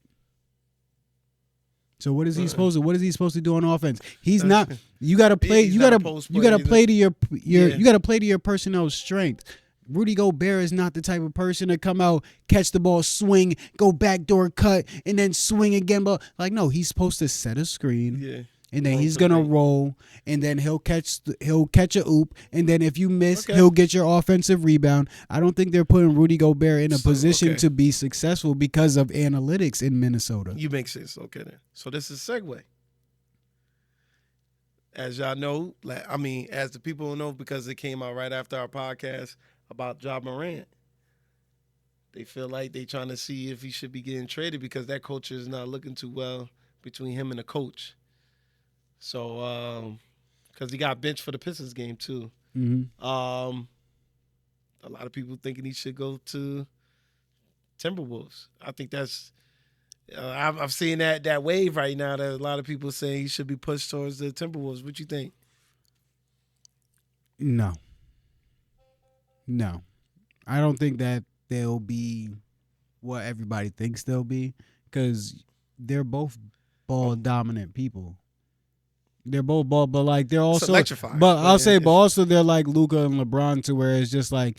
So what is he supposed to do on offense? He's not. You got to play. You got to play to your personnel's strength. Rudy Gobert is not the type of person to come out, catch the ball, swing, go backdoor cut, and then swing again. But no, he's supposed to set a screen, and then he's gonna roll, and then he'll catch a oop, and then if you miss, he'll get your offensive rebound. I don't think they're putting Rudy Gobert in a position to be successful because of analytics in Minnesota. You make sense. Okay, then. So this is a segue. As y'all know, as the people know, because it came out right after our podcast about Ja Morant. They feel like they trying to see if he should be getting traded because that culture is not looking too well between him and the coach. So, because he got benched for the Pistons game too. Mm-hmm. A lot of people thinking he should go to Timberwolves. I think that's. I've seen that wave right now that a lot of people saying he should be pushed towards the Timberwolves. What you think? No, I don't think that they'll be what everybody thinks they'll be because they're both ball dominant people. They're both ball, but like they're also electrifying. But I'll say, but also they're like Luka and LeBron to where it's just like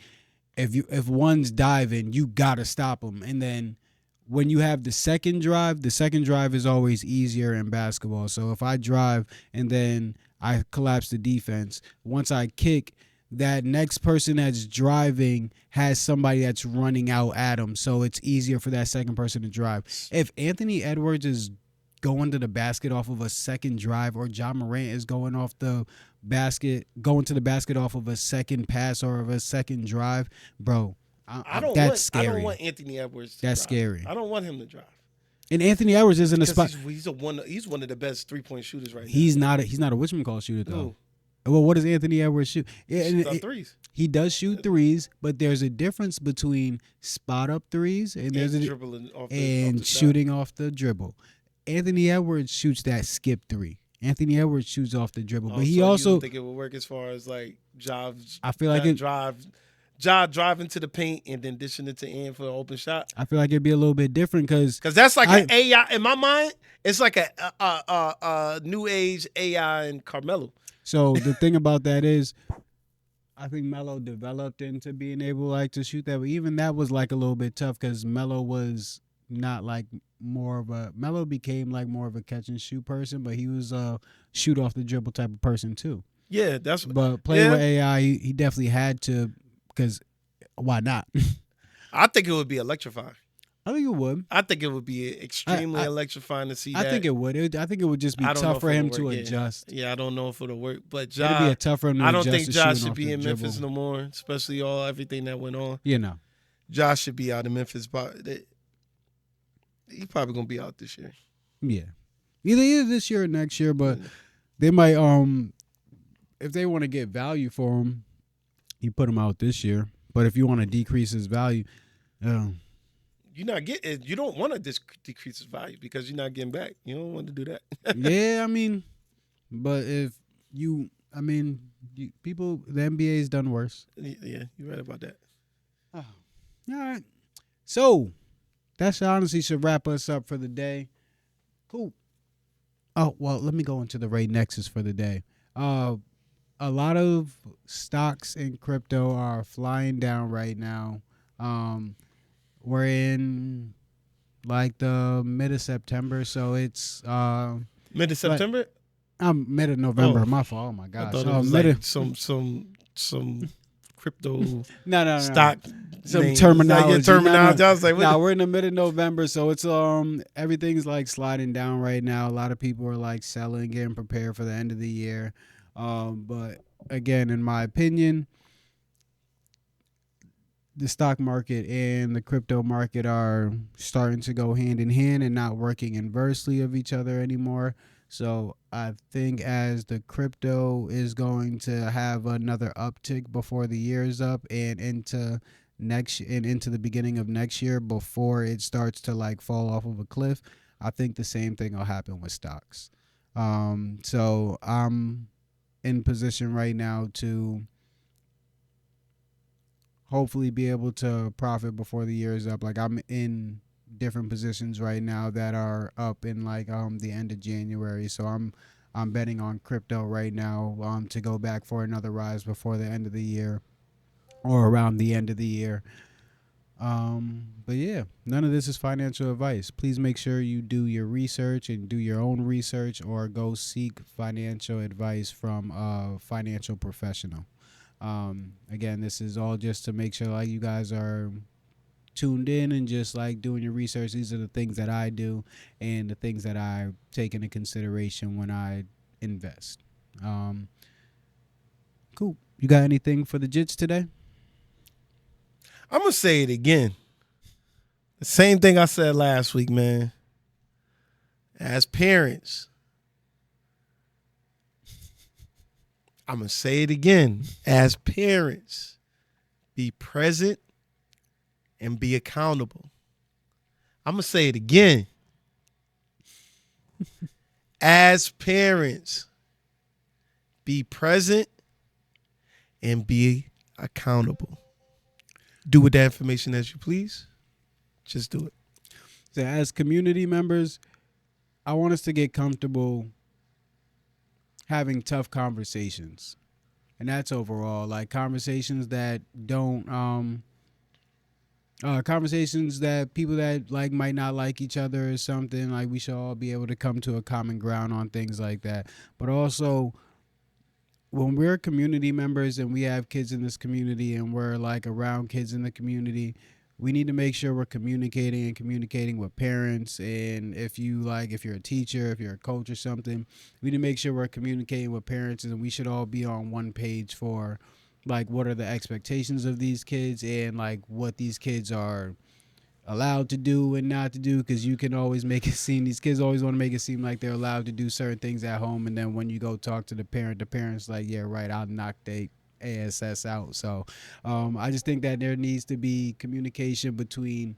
if one's diving, you gotta stop them, and then when you have the second drive is always easier in basketball. So if I drive and then I collapse the defense, once I kick, that next person that's driving has somebody that's running out at them, so it's easier for that second person to drive. If Anthony Edwards is going to the basket off of a second drive, or Ja Morant is going to the basket off of a second pass or of a second drive, bro, scary. I don't want Anthony Edwards to That's drive. scary. I don't want him to drive. And Anthony Edwards isn't a spot. He's one of the best 3-point shooters right now. He's not a whatchamacallit shooter though. No. Well, what does Anthony Edwards shoot? Threes. He does shoot threes, but there's a difference between spot up threes and shooting off the dribble. Anthony Edwards shoots that skip three. Anthony Edwards shoots off the dribble, but he also. You don't think it would work as far as like jobs? I feel like driving to the paint and then dishing it to Ant for an open shot. I feel like it'd be a little bit different because that's like an AI in my mind. It's like a new age AI and Carmelo. So the thing about that is, I think Melo developed into being able to shoot that, but even that was like a little bit tough because Melo was not like Melo became like more of a catch and shoot person, but he was a shoot off the dribble type of person too. Yeah, but playing with AI, he definitely had to, because why not? I think it would be electrifying. I think it would. I think it would be extremely electrifying to see that. I think it would. I think it would just be tough for him to adjust. Yeah, I don't know if it'll work. But it'd be tough for him to adjust. I don't think Josh should be in Memphis no more, especially everything that went on. Josh should be out of Memphis. He's probably going to be out this year. Yeah. Either this year or next year, but they might, if they want to get value for him, you put him out this year. But if you want to decrease his value, you don't want to decrease his value because you're not getting back. You don't want to do that. Yeah, but if people, the NBA's done worse. Yeah, you're right about that. Oh. All right. So, that honestly should wrap us up for the day. Cool. Oh, well, let me go into the Ray Nexus for the day. a lot of stocks in crypto are flying down right now. We're in like the mid of September, so it's Mid of September. mid of November. Oh. My fault. Oh my I gosh. thought it was mid like of, some crypto no. stock. Some name. terminology. Like your terminology. No. I was like, what? We're in the mid of November, so it's everything's like sliding down right now. A lot of people are like selling, getting prepared for the end of the year. But again, in my opinion, the stock market and the crypto market are starting to go hand in hand and not working inversely of each other anymore. So I think as the crypto is going to have another uptick before the year is up and into the beginning of next year before it starts to like fall off of a cliff, I think the same thing will happen with stocks. So I'm in position right now to hopefully be able to profit before the year is up. Like I'm in different positions right now that are up in like the end of January. So I'm betting on crypto right now to go back for another rise before the end of the year or around the end of the year. But yeah, none of this is financial advice. Please make sure you do your research and do your own research or go seek financial advice from a financial professional. Again, this is all just to make sure like you guys are tuned in and just like doing your research. These are the things that I do and the things that I take into consideration when I invest. Cool. You got anything for the Jits today? I'm gonna say it again. The same thing I said last week, man. As parents, I'm gonna say it again. As parents, be present and be accountable. I'm gonna say it again. As parents, be present and be accountable. Do with that information as you please. Just do it. So as community members, I want us to get comfortable having tough conversations. And that's overall, like conversations that don't conversations that people that like might not like each other or something. Like we should all be able to come to a common ground on things like that. But also when we're community members and we have kids in this community and we're like around kids in the community, we need to make sure we're communicating with parents. And if you're a teacher, if you're a coach or something, we need to make sure we're communicating with parents, and we should all be on one page for like what are the expectations of these kids and like what these kids are allowed to do and not to do, because you can always make it seem, these kids always want to make it seem like they're allowed to do certain things at home, and then when you go talk to the parent's like, yeah, right, I'll knock they ASS out. So I just think that there needs to be communication between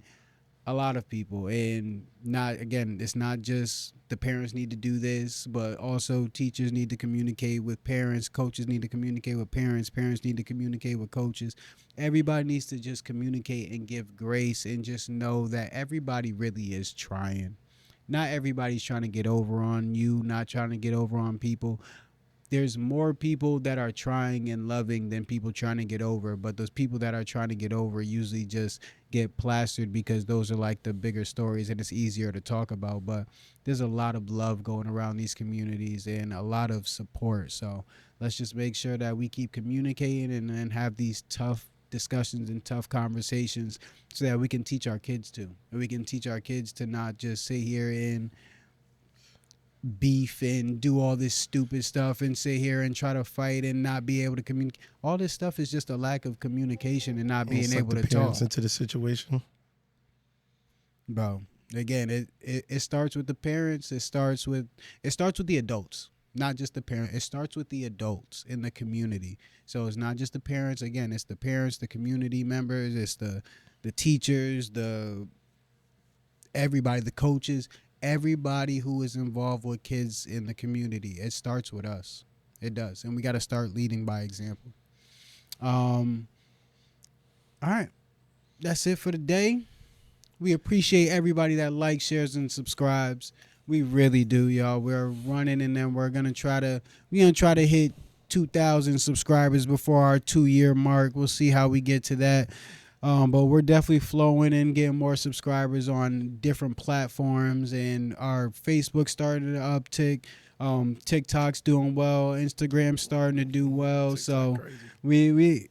a lot of people, and it's not just the parents need to do this, but also teachers need to communicate with parents, coaches need to communicate with parents need to communicate with coaches. Everybody needs to just communicate and give grace and just know that everybody really is trying. Not everybody's trying to get over on you, not trying to get over on people. There's more people that are trying and loving than people trying to get over, but those people that are trying to get over usually just get plastered because those are like the bigger stories and it's easier to talk about. But there's a lot of love going around these communities and a lot of support. So let's just make sure that we keep communicating and have these tough discussions and tough conversations so that we can teach our kids to. And we can teach our kids to not just sit here and beef and do all this stupid stuff and sit here and try to fight and not be able to communicate. All this stuff is just a lack of communication and not being able to talk into the situation. Bro, again, it starts with the parents. It starts with the adults, not just the parents. It starts with the adults in the community. So it's not just the parents. Again, it's the parents, the community members, it's the teachers, everybody, the coaches. Everybody who is involved with kids in the community, it starts with us. It does. And we got to start leading by example. All right. That's it for today. We appreciate everybody that likes, shares, and subscribes. We really do, y'all. We're running, and then we're going to try to hit 2,000 subscribers before our 2-year mark. We'll see how we get to that. But we're definitely flowing and getting more subscribers on different platforms, and our Facebook starting to uptick. TikTok's doing well. Instagram's starting to do well. So we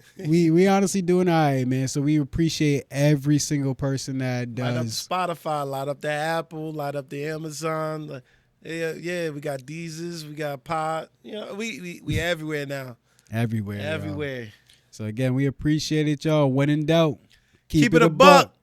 honestly doing all right, man. So we appreciate every single person that does. Light up Spotify, light up the Apple, light up the Amazon. Yeah, we got Deezes, we got Pod. You know, we everywhere now. Everywhere. Everywhere. So again, we appreciate it, y'all. When in doubt, Keep it a buck.